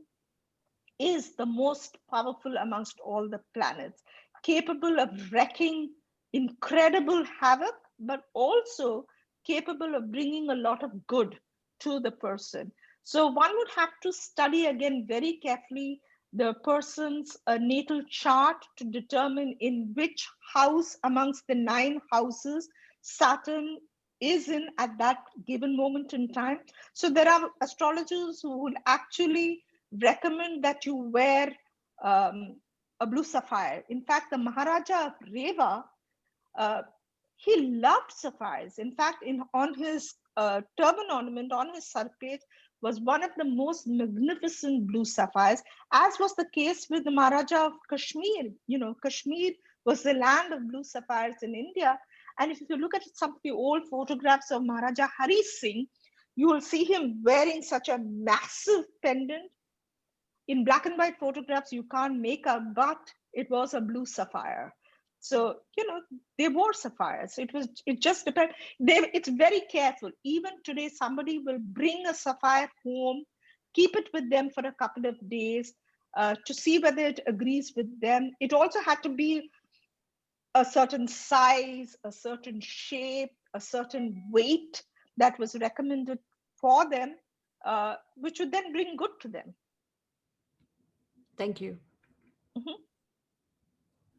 is the most powerful amongst all the planets, capable of wreaking incredible havoc, but also capable of bringing a lot of good to the person. So one would have to study again very carefully the person's natal chart to determine in which house amongst the 9 houses Saturn is in at that given moment in time. So there are astrologers who will actually recommend that you wear a blue sapphire. In fact, the Maharaja of Reva, uh, he loved sapphires. In fact, on his turban ornament, on his sarpej, was one of the most magnificent blue sapphires, as was the case with the Maharaja of Kashmir. Kashmir was the land of blue sapphires in India. And if you look at some of the old photographs of Maharaja Hari Singh, you will see him wearing such a massive pendant. In black and white photographs, you can't make out, but it was a blue sapphire. So, they wore sapphires. It just depends. It's very careful. Even today, somebody will bring a sapphire home, keep it with them for a couple of days to see whether it agrees with them. It also had to be a certain size, a certain shape, a certain weight that was recommended for them, which would then bring good to them. Thank you.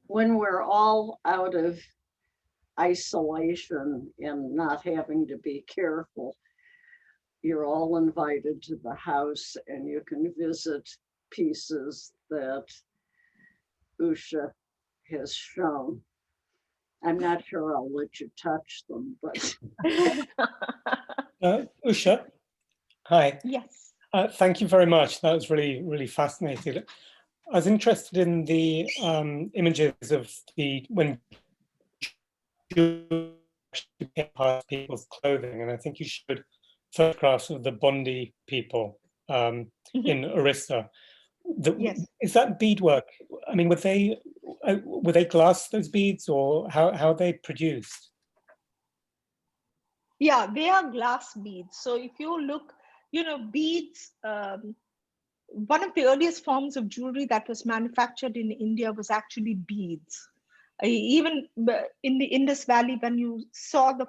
When we're all out of isolation and not having to be careful, you're all invited to the house and you can visit pieces that Usha has shown. I'm not sure I'll let you touch them, but. Usha, hi. Yes. Thank you very much. That was really, really fascinating. I was interested in the images of when people's clothing, and I think you showed photographs of the Bondi people in Orissa. Yes. Is that beadwork? I mean, were they glass, those beads, or how are they produced? Yeah, they are glass beads. So if you look, beads, one of the earliest forms of jewelry that was manufactured in India was actually beads. Even in the Indus Valley, when you saw the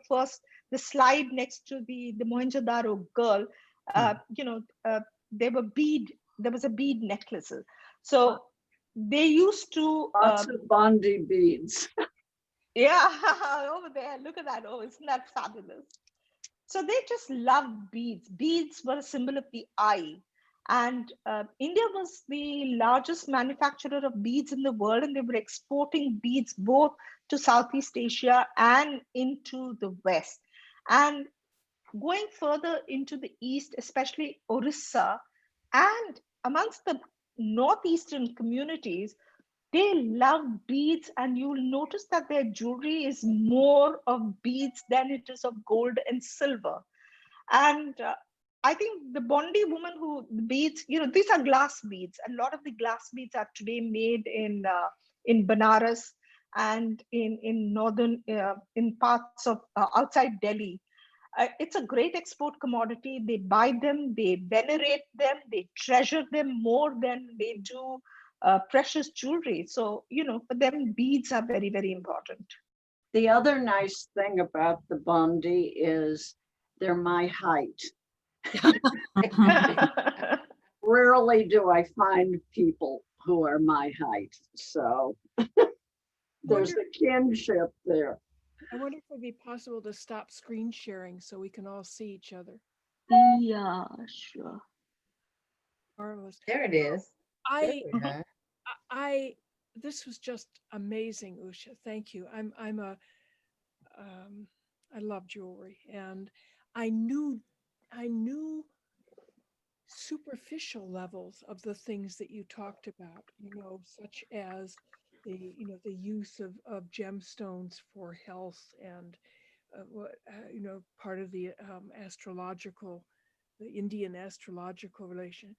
slide next to the Mohenjo-daro girl, there was a bead necklaces. So they used to Lots of Bondi beads. yeah, over there, look at that. Oh, isn't that fabulous? So they just loved beads. Beads were a symbol of the eye. And India was the largest manufacturer of beads in the world, and they were exporting beads both to Southeast Asia and into the West. And going further into the East, especially Orissa, and amongst the Northeastern communities, they love beads, and you'll notice that their jewelry is more of beads than it is of gold and silver. And I think the Bondi woman the beads, these are glass beads. A lot of the glass beads are today made in Banaras and in northern in parts of outside Delhi. It's a great export commodity. They buy them, they venerate them, they treasure them more than they do precious jewelry. So, for them, beads are very, very important. The other nice thing about the Bondi is they're my height. Rarely do I find people who are my height. So there's a kinship there. I wonder if it would be possible to stop screen sharing so we can all see each other. Yeah, sure. Marvelous. There it is. This was just amazing, Usha. Thank you. I love jewelry, and I knew superficial levels of the things that you talked about, such as the use of gemstones for health and part of the the Indian astrological relation.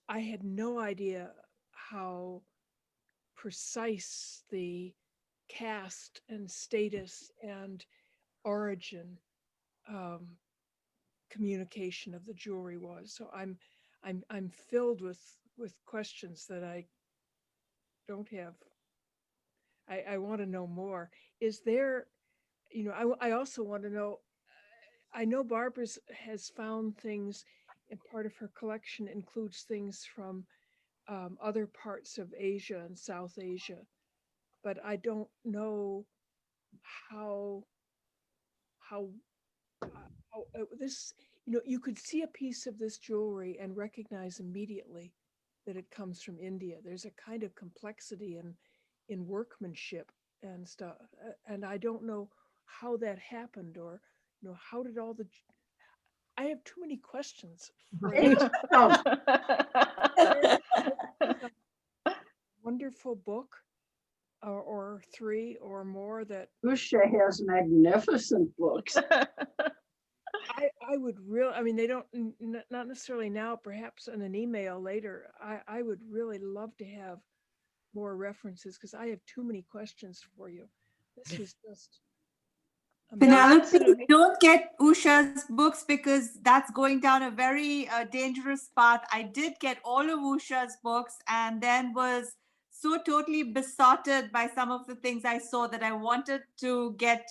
I had no idea how precise the caste and status and origin communication of the jewelry was. So I'm filled with questions that I don't have. I want to know more. Is there, I also want to know, I know Barbara's has found things, and part of her collection includes things from other parts of Asia and South Asia, but I don't know how how, this, you could see a piece of this jewelry and recognize immediately that it comes from India. There's a kind of complexity in workmanship and stuff, and I don't know how that happened, or how did all the. I have too many questions for you. Wonderful book, or three or more that Usha has magnificent books. I would really, I mean, they don't, not necessarily now, perhaps in an email later. I would really love to have more references, because I have too many questions for you. This was just amazing. Penelope, absolutely. don't get Usha's books because that's going down a very dangerous path. I did get all of Usha's books and then was so totally besotted by some of the things I saw that I wanted to get,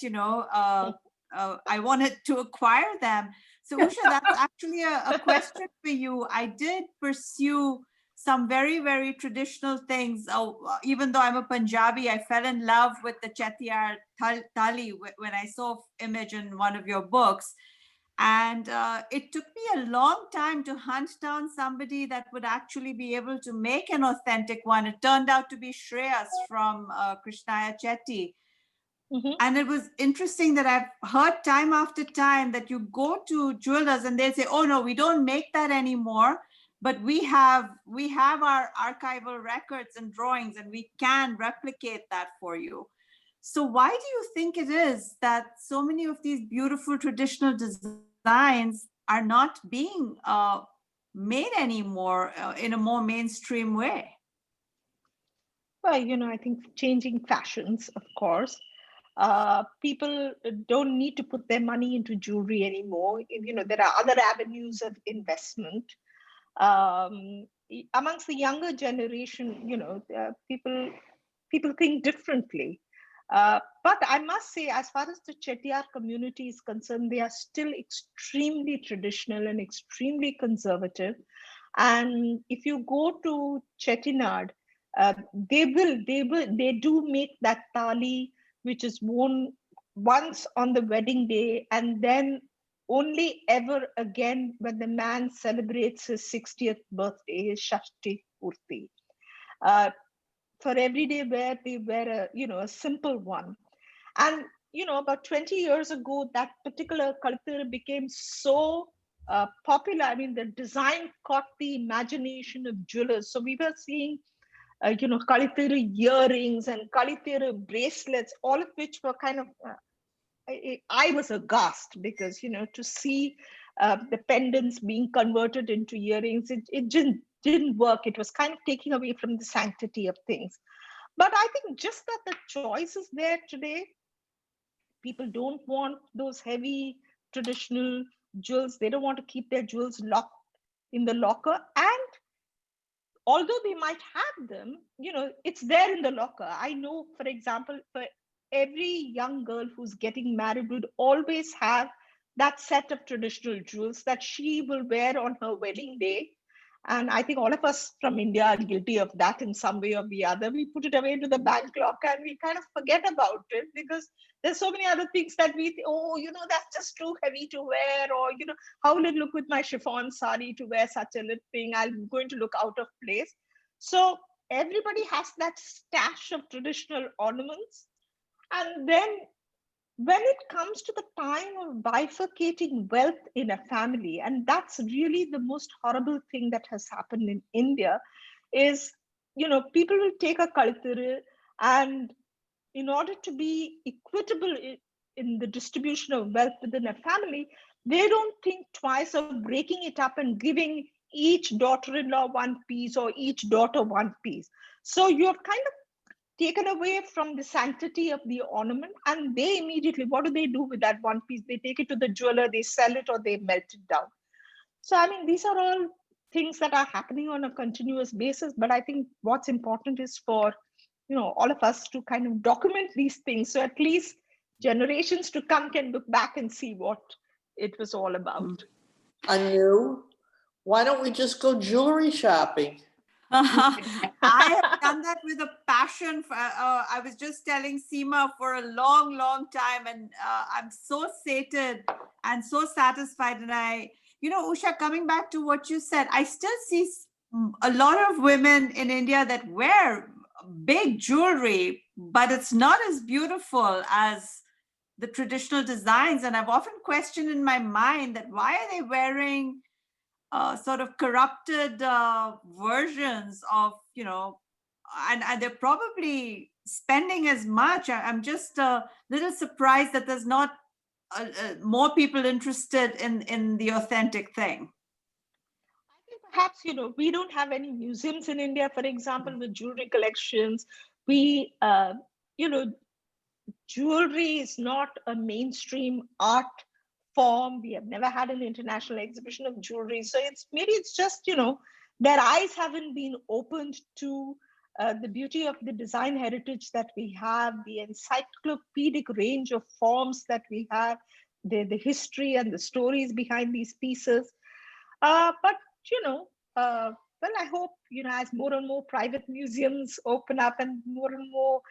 I wanted to acquire them. So Usha, that's actually a question for you. I did pursue some very, very traditional things. Even though I'm a Punjabi, I fell in love with the Chettiar Thali when I saw image in one of your books. And it took me a long time to hunt down somebody that would actually be able to make an authentic one. It turned out to be Shreyas from Krishnaya Chetty. Mhm. And it was interesting that I've heard time after time that you go to jewelers and they say, oh no, we don't make that anymore, but we have our archival records and drawings and we can replicate that for you. So why do you think it is that so many of these beautiful traditional designs are not being made anymore in a more mainstream way? Well, I think changing fashions, of course. People don't need to put their money into jewelry anymore. There are other avenues of investment. Amongst the younger generation, people think differently. But I must say, as far as the Chettiar community is concerned, they are still extremely traditional and extremely conservative. And if you go to Chettinad, they do make that thali, which is worn once on the wedding day, and then only ever again when the man celebrates his 60th birthday, his Shashti Purti. For everyday wear, they wear a simple one. And about 20 years ago, that particular Kalitira became so popular. I mean, the design caught the imagination of jewelers. So we were seeing Kalitira earrings and Kalitira bracelets, all of which were kind of, I was aghast because, to see the pendants being converted into earrings, it just didn't work. It was kind of taking away from the sanctity of things. But I think just that the choice is there today, people don't want those heavy traditional jewels. They don't want to keep their jewels locked in the locker. And although they might have them, it's there in the locker. I know, for example, for every young girl who's getting married would always have that set of traditional jewels that she will wear on her wedding day. And I think all of us from India are guilty of that in some way or the other. We put it away into the bank locker and we kind of forget about it because there's so many other things that we, that's just too heavy to wear, or, how will it look with my chiffon sari to wear such a little thing? I'm going to look out of place. So everybody has that stash of traditional ornaments. And then when it comes to the time of bifurcating wealth in a family, and that's really the most horrible thing that has happened in India, is, people will take a kalturu, and in order to be equitable in the distribution of wealth within a family, they don't think twice of breaking it up and giving each daughter-in-law one piece or each daughter one piece. So you're kind of taken away from the sanctity of the ornament, and they immediately, what do they do with that one piece? They take it to the jeweler, they sell it, or they melt it down. So I mean, these are all things that are happening on a continuous basis, but I think what's important is for all of us to kind of document these things, so at least generations to come can look back and see what it was all about. Anu, why don't we just go jewelry shopping? I have done that with a passion. I was just telling Seema for a long, long time, and I'm so sated and so satisfied. And Usha, coming back to what you said, I still see a lot of women in India that wear big jewelry, but it's not as beautiful as the traditional designs. And I've often questioned in my mind that why are they wearing sort of corrupted versions of, and they're probably spending as much. I'm just a little surprised that there's not more people interested in the authentic thing. Perhaps, we don't have any museums in India, for example, with jewelry collections. We, jewelry is not a mainstream art form. We have never had an international exhibition of jewelry. So it's just, their eyes haven't been opened to the beauty of the design heritage that we have, the encyclopedic range of forms that we have, the history and the stories behind these pieces. But well, I hope, as more and more private museums open up and more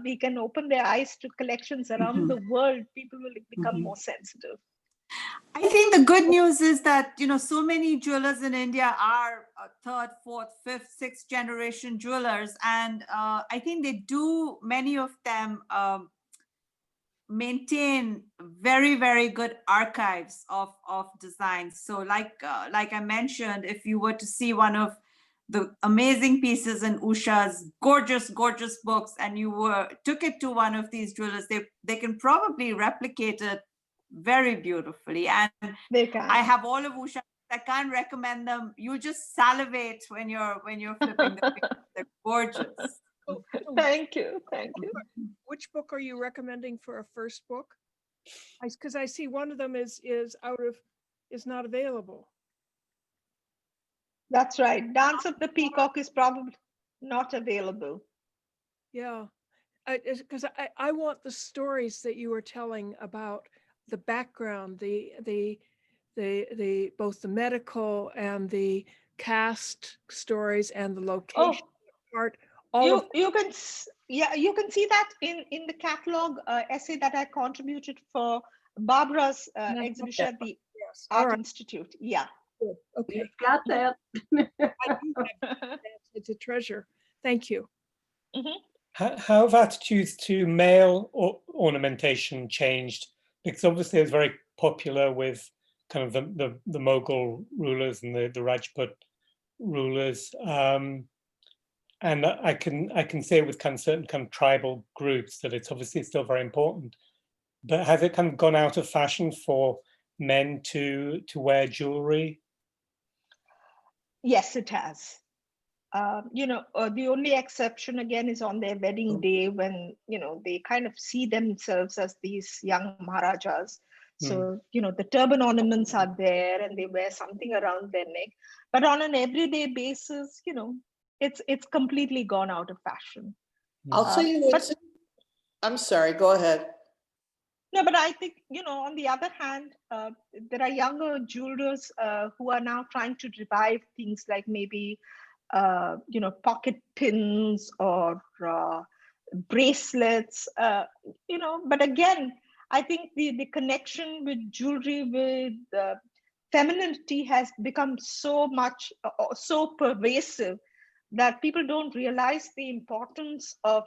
we can open their eyes to collections around the world, people will become more sensitive. I think the good news is that, so many jewelers in India are third, fourth, fifth, sixth generation jewelers. And I think many of them maintain very, very good archives of designs. So like I mentioned, if you were to see one of the amazing pieces in Usha's gorgeous, gorgeous books, and you took it to one of these jewelers, they can probably replicate it very beautifully. And they can. I have all of Usha. I can't recommend them. You just salivate when you're flipping the page. They're gorgeous. Thank you. Which book are you recommending for a first book? Because I see one of them is not available. That's right. Dance of the Peacock is probably not available. Yeah, because I want the stories that you were telling about the background, the both the medical and the cast stories and the location part. You can see that in the catalog essay that I contributed for Barbara's exhibition at the Art Institute. Yeah. Okay. You've got that. It's a treasure. Thank you. How have attitudes to male ornamentation changed? Because obviously it was very popular with kind of the Mughal rulers and the Rajput rulers. And I can say with kind of certain kind of tribal groups that it's obviously still very important. But has it kind of gone out of fashion for men to wear jewelry? Yes, it has. The only exception again is on their wedding day, when they kind of see themselves as these young Maharajas. So the turban ornaments are there, and they wear something around their neck. But on an everyday basis, it's completely gone out of fashion. I'll tell you what. I'm sorry. Go ahead. No, but I think, on the other hand, there are younger jewelers who are now trying to revive things like maybe, pocket pins or bracelets, but again, I think the connection with jewelry, with femininity has become so pervasive that people don't realize the importance of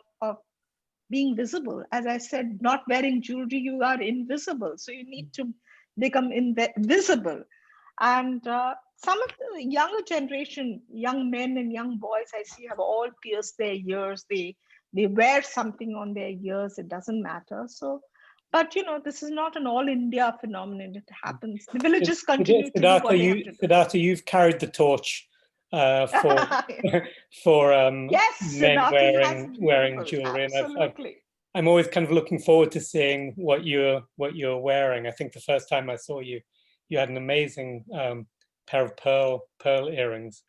being visible. As I said, not wearing jewelry, you are invisible. So you need to become visible. And some of the younger generation, young men and young boys I see have all pierced their ears. They wear something on their ears. It doesn't matter. So, but this is not an all India phenomenon. It happens. The villages continue to do what they have to do. Siddhartha, you've carried the torch for Yes, men Siddhartha, wearing jewelry, absolutely. and I'm always kind of looking forward to seeing what you're wearing. I think the first time I saw you, you had an amazing pair of pearl earrings.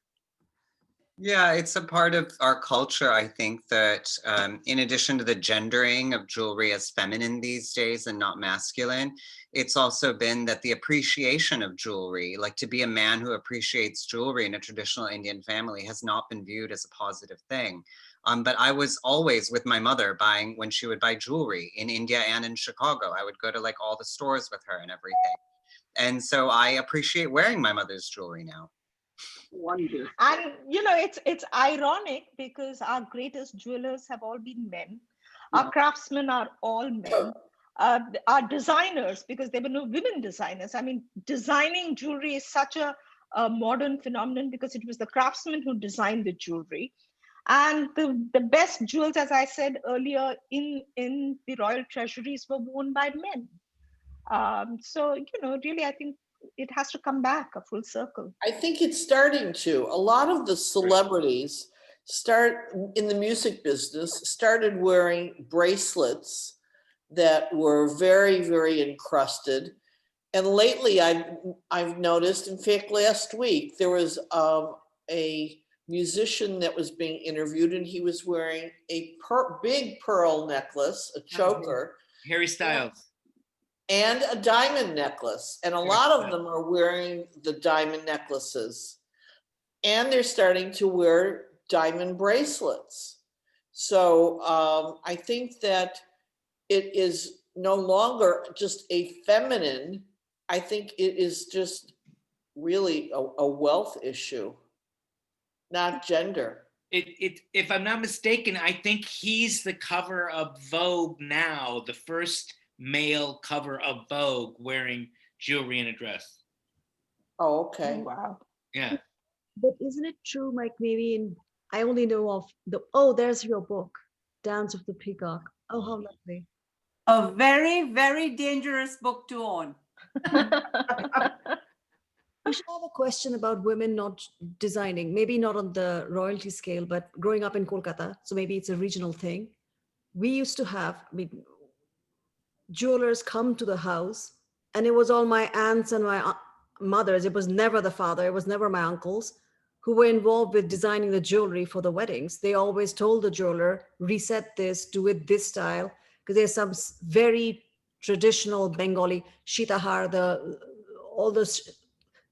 Yeah, it's a part of our culture. I think that in addition to the gendering of jewelry as feminine these days and not masculine, it's also been that the appreciation of jewelry, like to be a man who appreciates jewelry in a traditional Indian family, has not been viewed as a positive thing. But I was always with my mother buying when she would buy jewelry in India and in Chicago. I would go to like all the stores with her and everything. And so I appreciate wearing my mother's jewelry now. Wonderful. And it's ironic because our greatest jewelers have all been men. Our craftsmen are all men. Our designers, because there were no women designers. I mean, designing jewelry is such a modern phenomenon because it was the craftsmen who designed the jewelry. And the best jewels, as I said earlier, in the royal treasuries were worn by men. So, really, I think it has to come back a full circle. I think it's starting to. A lot of the celebrities in the music business started wearing bracelets that were very, very encrusted. And lately I've noticed, in fact, last week, there was a musician that was being interviewed and he was wearing a big pearl necklace, a choker. Harry Styles. And a diamond necklace. And a lot of them are wearing the diamond necklaces. And they're starting to wear diamond bracelets. So I think that it is no longer just a feminine, I think it is just really a wealth issue, not gender. If I'm not mistaken, I think he's the cover of Vogue now, the first male cover of Vogue wearing jewelry and a dress. Oh, okay. Oh, wow. Yeah. But isn't it true, Mike? Maybe I only know of there's your book, Dance of the Peacock. Oh, how lovely. A very, very dangerous book to own. We should have a question about women not designing, maybe not on the royalty scale, but growing up in Kolkata, so maybe it's a regional thing. We used to have, jewelers come to the house, and it was all my aunts and my mothers. It was never the father, it was never my uncles who were involved with designing the jewelry for the weddings. They always told the jeweler, reset this, do it this style, because there's some very traditional Bengali shitahar, all this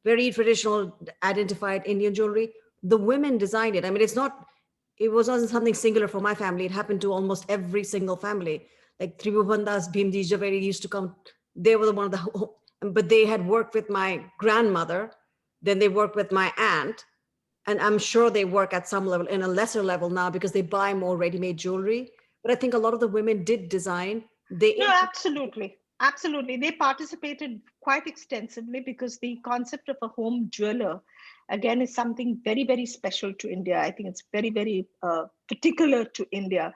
very traditional identified Indian jewelry. The women designed it. I mean, it wasn't something singular for my family. It happened to almost every single family. Like Tribhuvandas, Bhimji Javeri used to come. They were one of the, but they had worked with my grandmother. Then they worked with my aunt. And I'm sure they work at some level, in a lesser level now, because they buy more ready-made jewelry. But I think a lot of the women did design. No, absolutely. Absolutely. They participated quite extensively because the concept of a home jeweler, again, is something very, very special to India. I think it's very, very particular to India.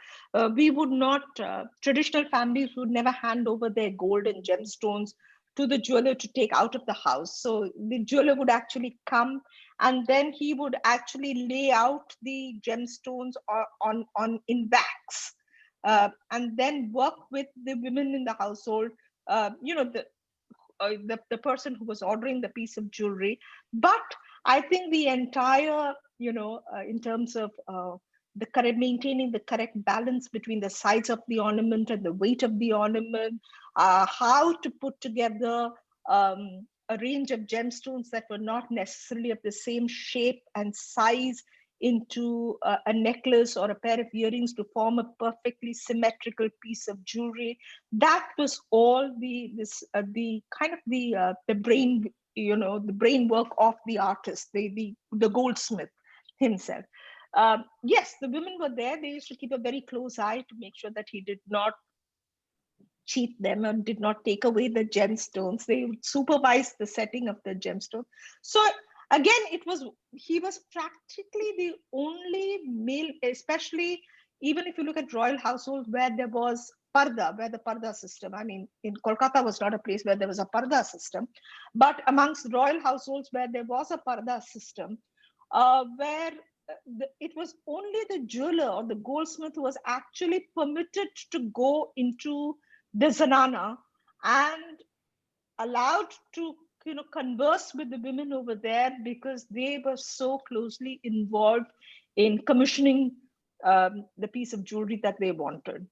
We would not, traditional families would never hand over their gold and gemstones to the jeweler to take out of the house. So the jeweler would actually come and then he would actually lay out the gemstones on in wax. And then work with the women in the household, the person who was ordering the piece of jewelry. But I think the entire, in terms of maintaining the correct balance between the size of the ornament and the weight of the ornament, how to put together a range of gemstones that were not necessarily of the same shape and size into a necklace or a pair of earrings to form a perfectly symmetrical piece of jewelry. That was all the brain, the brain work of the artist, the goldsmith himself. Yes, the women were there. They used to keep a very close eye to make sure that he did not cheat them and did not take away the gemstones. They would supervise the setting of the gemstone. So again, he was practically the only male, especially even if you look at royal households where there was parda, where the parda system, I mean, in Kolkata was not a place where there was a parda system, but amongst royal households where there was a parda system, where it was only the jeweler or the goldsmith who was actually permitted to go into the zanana and allowed to converse with the women over there because they were so closely involved in commissioning the piece of jewelry that they wanted.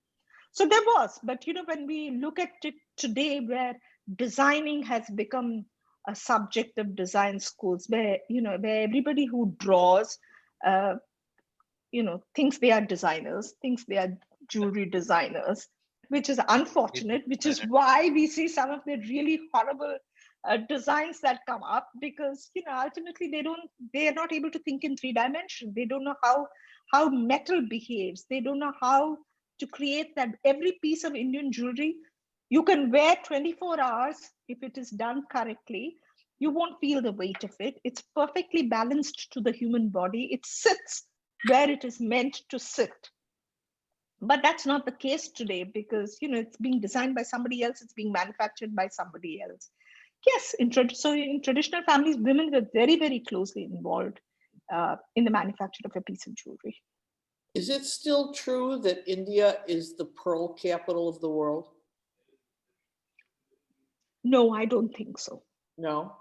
So there was, but when we look at it today, where designing has become a subject of design schools, where where everybody who draws thinks they are designers, thinks they are jewelry designers, which is unfortunate, which is why we see some of the really horrible designs that come up, because ultimately they are not able to think in 3 dimensions. They don't know how metal behaves. They don't know how to create that. Every piece of Indian jewelry you can wear 24 hours if it is done correctly. You won't feel the weight of it. It's perfectly balanced to the human body. It sits where it is meant to sit. But that's not the case today, because it's being designed by somebody else, it's being manufactured by somebody else. Yes, in traditional families, women were very, very closely involved in the manufacture of a piece of jewelry. Is it still true that India is the pearl capital of the world? No, I don't think so. No.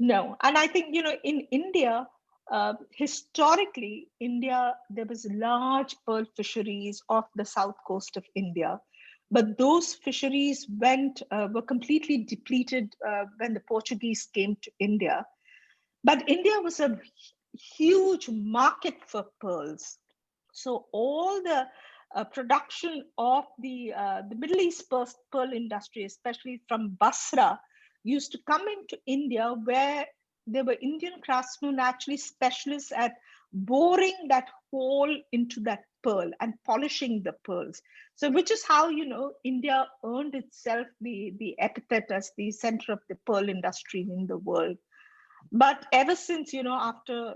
And I think in India, historically, there was large pearl fisheries off the south coast of India, but those fisheries were completely depleted when the Portuguese came to India. But India was a huge market for pearls. So all the production of the Middle East pearl industry, especially from Basra, used to come into India, where there were Indian craftsmen actually specialists at boring that hole into that pearl and polishing the pearls. So which is how India earned itself the epithet as the center of the pearl industry in the world. But ever since after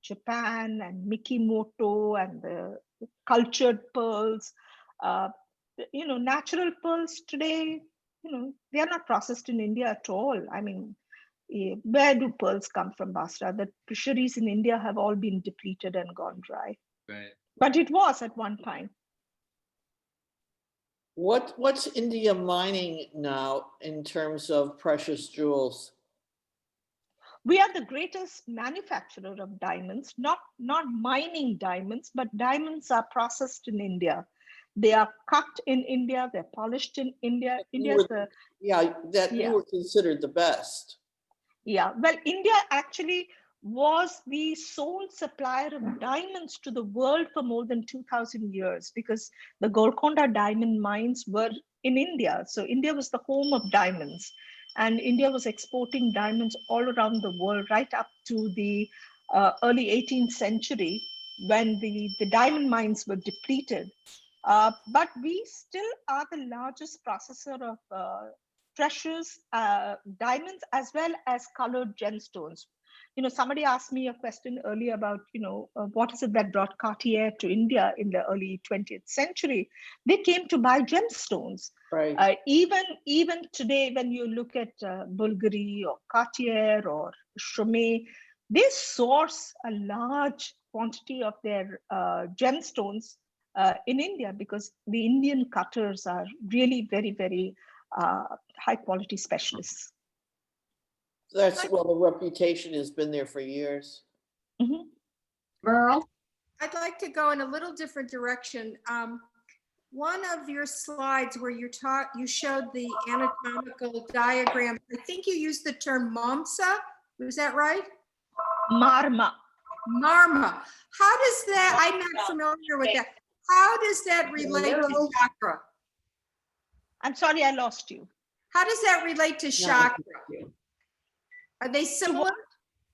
Japan and Mikimoto and the cultured pearls, natural pearls today, they are not processed in India at all. I mean, where do pearls come from, Basra? The fisheries in India have all been depleted and gone dry. Right. But it was at one time. What's India mining now in terms of precious jewels? We are the greatest manufacturer of diamonds, not mining diamonds, but diamonds are processed in India. They are cut in India, they're polished in India. You were considered the best. Yeah, well, India actually was the sole supplier of diamonds to the world for more than 2,000 years, because the Golconda diamond mines were in India. So India was the home of diamonds, and India was exporting diamonds all around the world right up to the early 18th century, when the diamond mines were depleted. But we still are the largest processor of precious diamonds as well as colored gemstones. Somebody asked me a question earlier about, what is it that brought Cartier to India in the early 20th century? They came to buy gemstones. Right. Even today, when you look at Bulgari or Cartier or Chaumet, they source a large quantity of their gemstones in India, because the Indian cutters are really very, very high quality specialists. That's well, the reputation has been there for years. Mm-hmm. Merle? I'd like to go in a little different direction. One of your slides where you showed the anatomical diagram, I think you used the term mamsa. Was that right? Marma. How does that, I'm not familiar with that. How does that relate to chakra? I'm sorry, I lost you. How does that relate to chakra? Are they similar?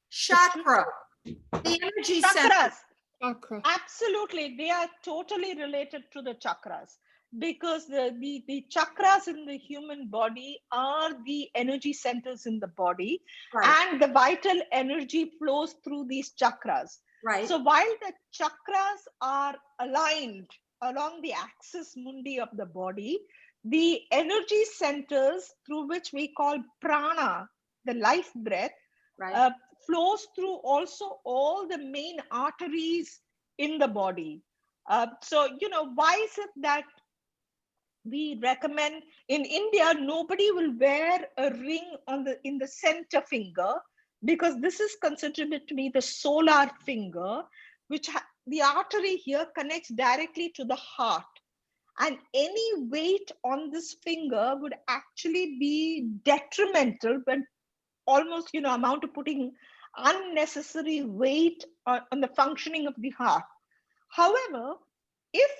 Chakra, the energy center. Chakra. Absolutely, they are totally related to the chakras, because the chakras in the human body are the energy centers in the body, Right, and the vital energy flows through these chakras. right, So while the chakras are aligned along the axis mundi of the body, the energy centers through which we call prana, the life breath, right. uh, flows through also all the main arteries in the body. So, why is it that we recommend in India, nobody will wear a ring in the center finger, because this is considered to be the solar finger, which the artery here connects directly to the heart. And any weight on this finger would actually be detrimental, when almost amount to putting unnecessary weight on the functioning of the heart. However, if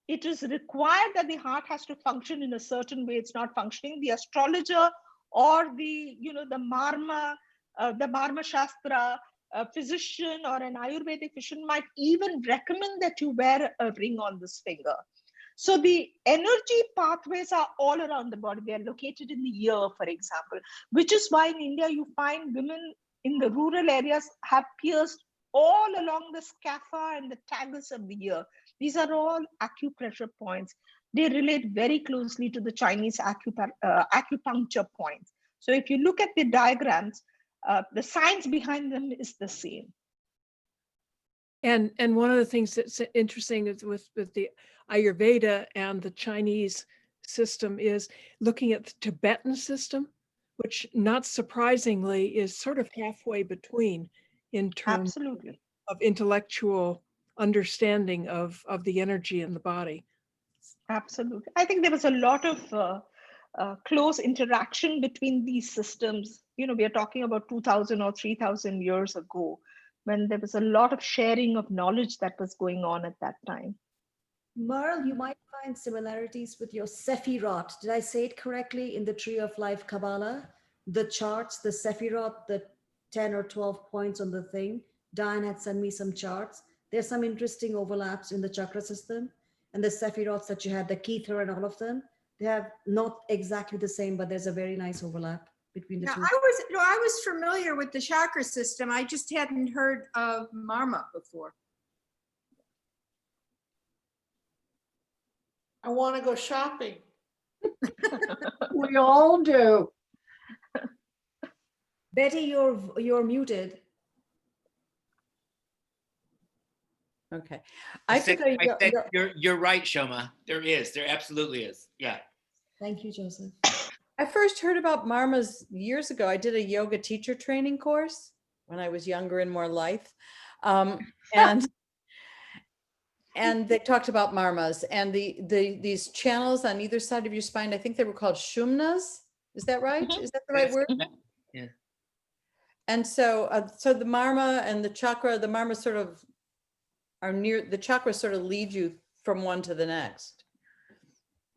it is required that the heart has to function in a certain way, it's not functioning, the astrologer or the marma shastra physician or an ayurvedic physician might even recommend that you wear a ring on this finger. So the energy pathways are all around the body. They are located in the ear, for example, which is why in India you find women in the rural areas have pierced all along the scapha and the tagus of the ear. These are all acupressure points. They relate very closely to the Chinese acupuncture points. So if you look at the diagrams, the science behind them is the same. And one of the things that's interesting is with the Ayurveda and the Chinese system is looking at the Tibetan system, which not surprisingly is sort of halfway between in terms Absolutely. of intellectual understanding of the energy in the body. Absolutely. I think there was a lot of close interaction between these systems. We are talking about 2000 or 3000 years ago, when there was a lot of sharing of knowledge that was going on at that time. Merle, you might find similarities with your Sephirot. Did I say it correctly in the Tree of Life Kabbalah? The charts, the Sephirot, the 10 or 12 points on the thing. Diane had sent me some charts. There's some interesting overlaps in the chakra system. And the Sephirots that you had, the Kether and all of them, they have not exactly the same, but there's a very nice overlap between the Now, two. I was familiar with the chakra system. I just hadn't heard of Marma before. I want to go shopping. We all do. Betty, you're muted. Okay. I took said, a you're right, Shoma. There absolutely is. Yeah. Thank you, Joseph. I first heard about Marmas years ago. I did a yoga teacher training course when I was younger and more lithe. And they talked about Marmas and these channels on either side of your spine. I think they were called shumnas. Is that right? Mhm. Is that the right word? Yeah. And so the Marma and the chakra, the Marma sort of are near, the chakras sort of lead you from one to the next.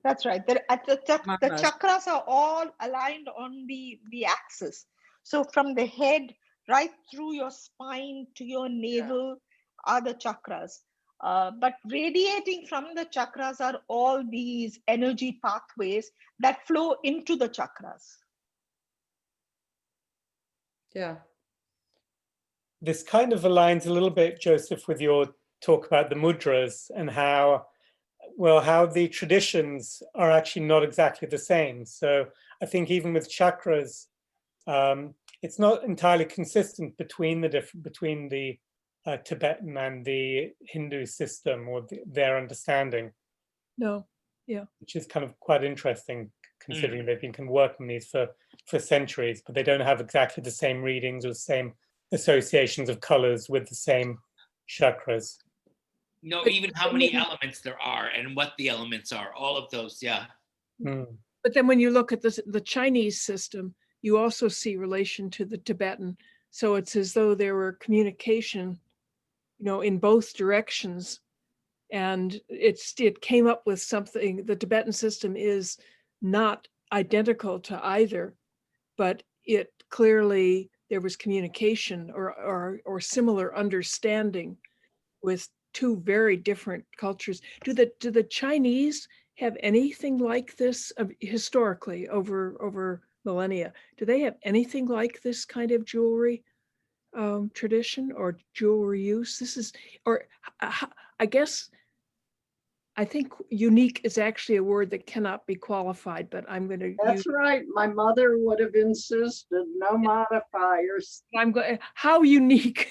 That's right. The chakras are all aligned on the axis. So from the head right through your spine to your navel are the chakras. But radiating from the chakras are all these energy pathways that flow into the chakras. Yeah. This kind of aligns a little bit, Joseph, with your talk about the mudras and how the traditions are actually not exactly the same. So I think even with chakras, it's not entirely consistent between the Tibetan and the Hindu system or their understanding. No, yeah. Which is kind of quite interesting, considering they've been working these for centuries, but they don't have exactly the same readings or the same associations of colors with the same chakras. No, even how many elements there are and what the elements are, all of those, yeah. But then when you look at the Chinese system, you also see relation to the Tibetan. So it's as though there were communication, in both directions. And it came up with something. The Tibetan system is not identical to either, but it clearly, there was communication or similar understanding with two very different cultures. Do the Chinese have anything like this historically over millennia? Do they have anything like this kind of jewelry tradition or jewelry use? This is, or I guess, I think unique is actually a word that cannot be qualified, but I'm going to use. That's right. My mother would have insisted no modifiers. I'm going. How unique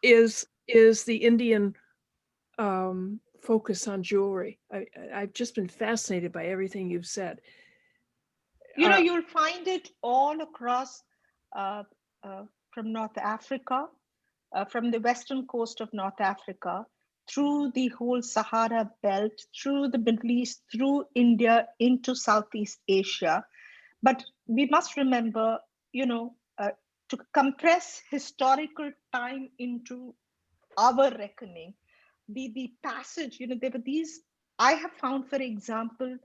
is the Indian focus on jewelry? I've just been fascinated by everything you've said. You know, you'll find it all across from North Africa, from the western coast of North Africa, through the whole Sahara belt, through the Middle East, through India, into Southeast Asia. But we must remember, you know, to compress historical time into our reckoning, the passage, you know, there were these, I have found, for example,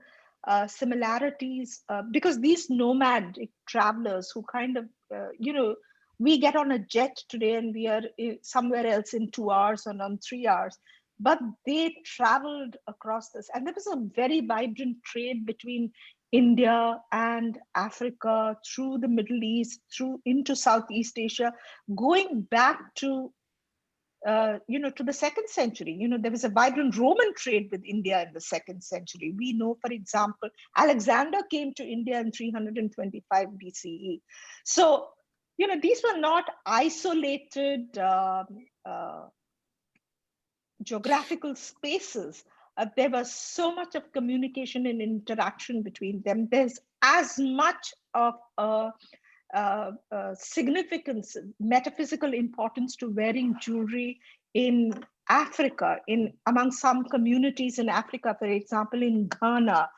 similarities because these nomadic travelers who kind of, you know, we get on a jet today and we are somewhere else in 2 hours or on 3 hours, but they traveled across this. And there was a very vibrant trade between India and Africa, through the Middle East, through into Southeast Asia, going back to you know, to the 2nd century. You know, there was a vibrant Roman trade with India in the 2nd century. We know, for example, Alexander came to India in 325 BCE. So, you know, these were not isolated geographical spaces. There was so much of communication and interaction between them. There's as much of significance, metaphysical importance to wearing jewelry in Africa, among some communities in Africa, for example, in Ghana,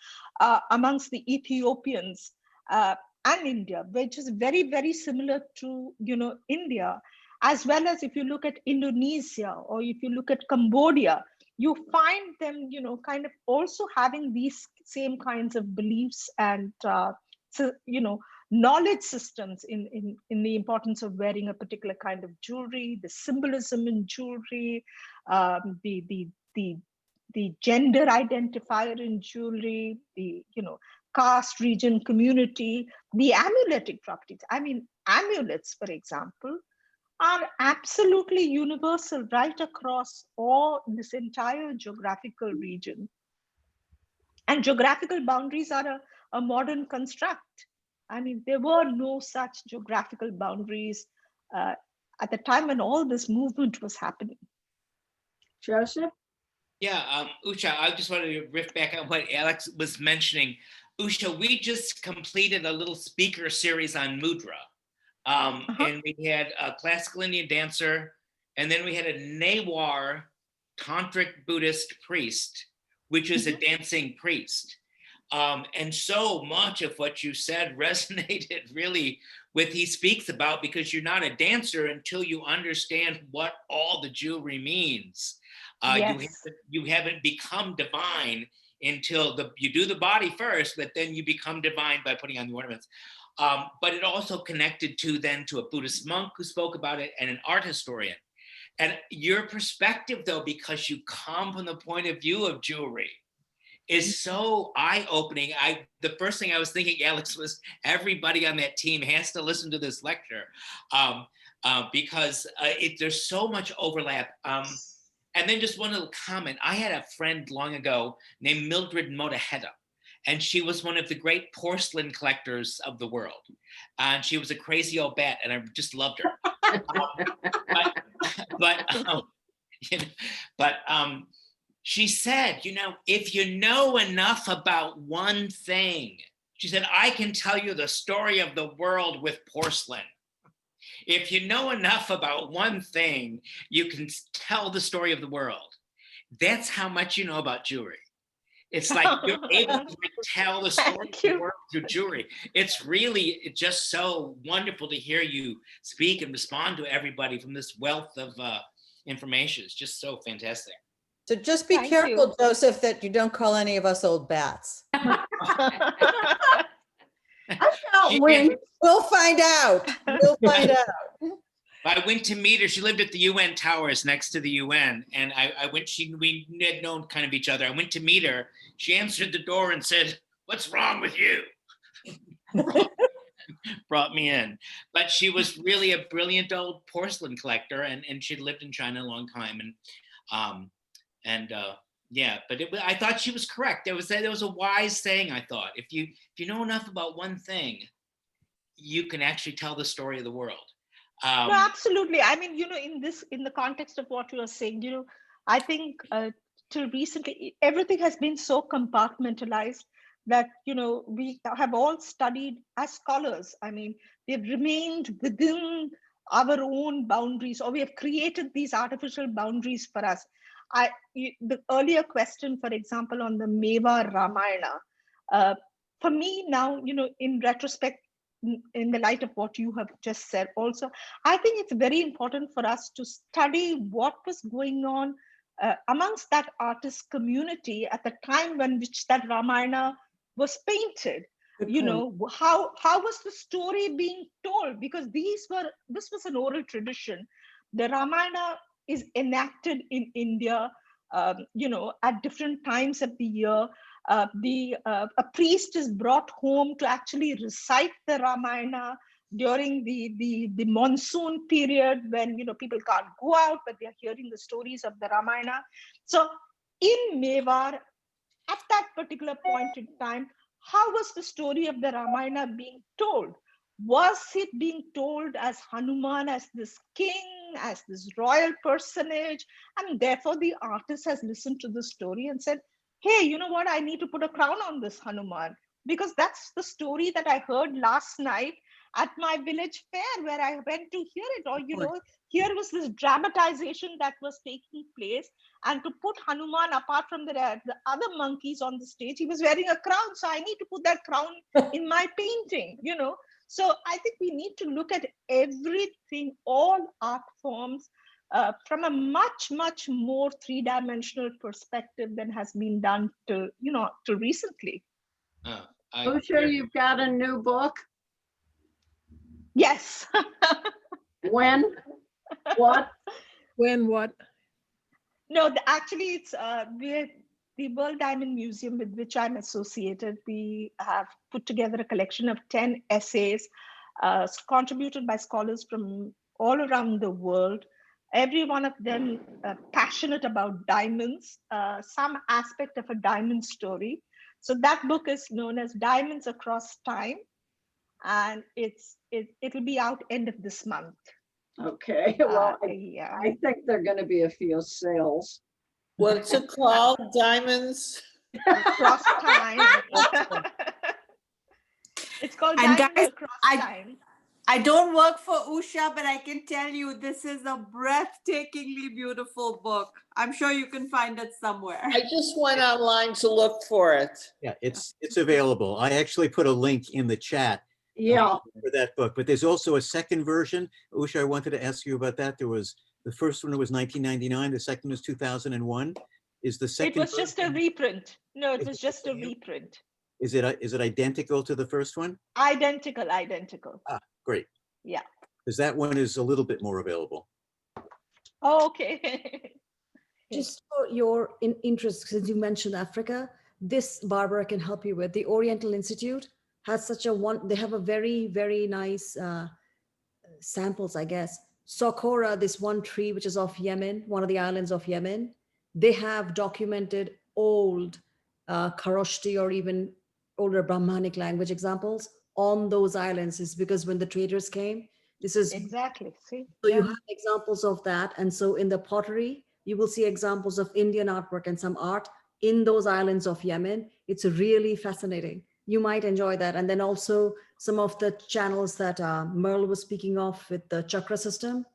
amongst the Ethiopians and India, which is very, very similar to, you know, India, as well as if you look at Indonesia or if you look at Cambodia, you find them, you know, kind of also having these same kinds of beliefs and, so, you know, knowledge systems in the importance of wearing a particular kind of jewelry, the symbolism in jewelry, the gender identifier in jewelry, the, you know, caste, region, community, the amuletic properties. I mean, amulets, for example, are absolutely universal right across all this entire geographical region. And geographical boundaries are a modern construct. I mean, there were no such geographical boundaries at the time when all this movement was happening. Joseph? Yeah, Usha, I just wanted to riff back on what Alex was mentioning. Usha, we just completed a little speaker series on mudra. And we had a classical Indian dancer, and then we had a Newar tantric Buddhist priest, which is a dancing priest. And so much of what you said resonated really with he speaks about, because you're not a dancer until you understand what all the jewelry means. Yes. You haven't become divine until you do the body first, but then you become divine by putting on the ornaments. But it also connected to a Buddhist monk who spoke about it and an art historian. And your perspective, though, because you come from the point of view of jewelry, is so eye-opening. The first thing I was thinking, Alex, was everybody on that team has to listen to this lecture because there's so much overlap. And then just one little comment. I had a friend long ago named Mildred Mottahedda, and she was one of the great porcelain collectors of the world. And she was a crazy old bat, and I just loved her. She said, you know, if you know enough about one thing, she said, I can tell you the story of the world with porcelain. If you know enough about one thing, you can tell the story of the world. That's how much you know about jewelry. It's like you're able to tell the story of the world through jewelry. It's really just so wonderful to hear you speak and respond to everybody from this wealth of information. It's just so fantastic. So just be careful, Joseph, that you don't call any of us old bats. I felt win. We'll find out. We'll find out. I went to meet her. She lived at the UN Towers next to the UN. And we had known kind of each other. I went to meet her. She answered the door and said, "What's wrong with you?" Brought me in. But she was really a brilliant old porcelain collector, and she'd lived in China a long time. Yeah, but I thought she was correct. There was a wise saying, I thought. If you know enough about one thing, you can actually tell the story of the world. No, absolutely. I mean, in the context of what you are saying, I think till recently, everything has been so compartmentalized that, we have all studied as scholars. I mean, we've remained within our own boundaries, or we have created these artificial boundaries for us. The earlier question, for example, on the Meva Ramayana, for me now, in retrospect, in the light of what you have just said also, I think it's very important for us to study what was going on amongst that artist community at the time which that Ramayana was painted. How was the story being told? Because this was an oral tradition. The Ramayana is enacted in India, at different times of the year. A priest is brought home to actually recite the Ramayana during the monsoon period when people can't go out, but they're hearing the stories of the Ramayana. So in Mewar, at that particular point in time, how was the story of the Ramayana being told? Was it being told as Hanuman, as this king, as this royal personage? And therefore the artist has listened to the story and said, hey, you know what? I need to put a crown on this Hanuman, because that's the story that I heard last night at my village fair where I went to hear it. Or, here was this dramatization that was taking place. And to put Hanuman apart from the other monkeys on the stage, he was wearing a crown. So I need to put that crown in my painting, So I think we need to look at everything, all art forms, from a much, much more three-dimensional perspective than has been done till recently. Usha, you've got a new book? Yes. When? What? When what? No, actually, it's the World Diamond Museum, with which I'm associated. We have put together a collection of 10 essays contributed by scholars from all around the world. Every one of them passionate about diamonds, some aspect of a diamond story. So that book is known as Diamonds Across Time, and it'll be out end of this month. Okay, well, yeah. I think there are going to be a few sales. What's it called? Diamonds? Across Time. It's called And Diamonds guys, Across Time. I don't work for Usha, but I can tell you this is a breathtakingly beautiful book. I'm sure you can find it somewhere. I just went online to look for it. Yeah, it's available. I actually put a link in the chat for that book, but there's also a second version. Usha, I wanted to ask you about that. There was the first one was 1999, the second was 2001. Is the second? It was just a reprint. No, it was just a reprint. Is it identical to the first one? Identical. Ah, great. Yeah. Because that one is a little bit more available. Oh, okay. Just for your interest, since you mentioned Africa, this Barbara can help you with. The Oriental Institute has they have a very, very nice samples, I guess. Socorro, this one tree, which is off Yemen, one of the islands of Yemen, they have documented old Kharoshti or even older Brahmanic language examples on those islands. Is because when the traders came, this is exactly. See, so you have examples of that. And so in the pottery, you will see examples of Indian artwork and some art in those islands of Yemen. It's really fascinating. You might enjoy that. And then also some of the channels that Merle was speaking of with the chakra system,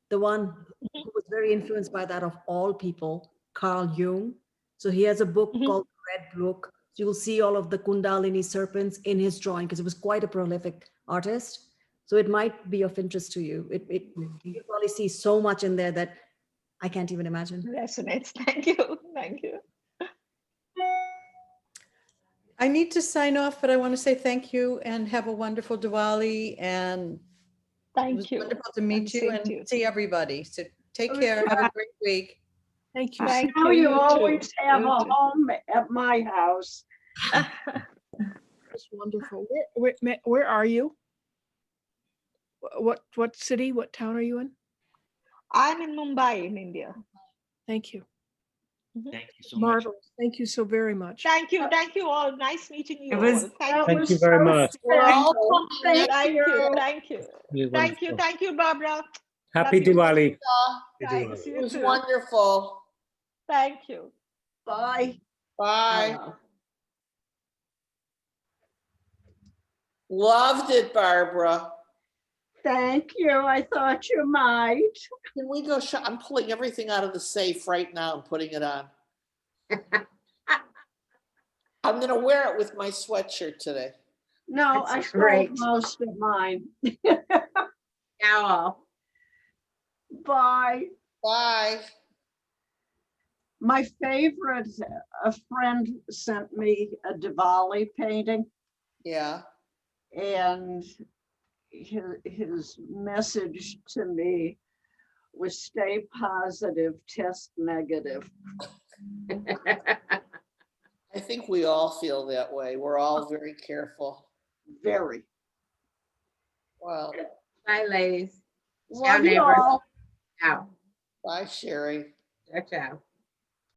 the one who was very influenced by that of all people, Carl Jung. So he has a book called Red Book. So you'll see all of the Kundalini serpents in his drawing because he was quite a prolific artist. So it might be of interest to you. You probably see so much in there that I can't even imagine. Resonates. Thank you. Thank you. I need to sign off, but I want to say thank you and have a wonderful Diwali and It was Thank you. wonderful to meet And you same to and you. see everybody. So take care. Have a great week. Thank you. Thank Now you. you You too. always have You a too. home at my house. That's wonderful. Where are you? What city, what town are you in? I'm in Mumbai, in India. Thank you. Thank you so much. Marvelous. Thank you so very much. Thank you. Thank you all. Nice meeting you It was- all. That Thank you. Thank you very so much. We're all special. coming Thank next Thank you. you. Thank you. You're Thank you. wonderful. Thank you, Barbara. Happy Love you. Diwali. year. Thanks. It You was too. wonderful. Thank you. Bye. Bye. Loved it, Barbara. Thank you. I thought you might. Can we go shop? I'm pulling everything out of the safe right now and putting it on. I'm gonna wear it with my sweatshirt today. No, I That's sold great. most of mine. Now, Bye. Bye. My favorite, a friend sent me a Diwali painting, Yeah. and his message to me was stay positive, test negative. I think we all feel that way. We're all very careful. Very. Well, bye, ladies. Love you neighbors. all. Ciao. bye, Sherry. Ciao, ciao.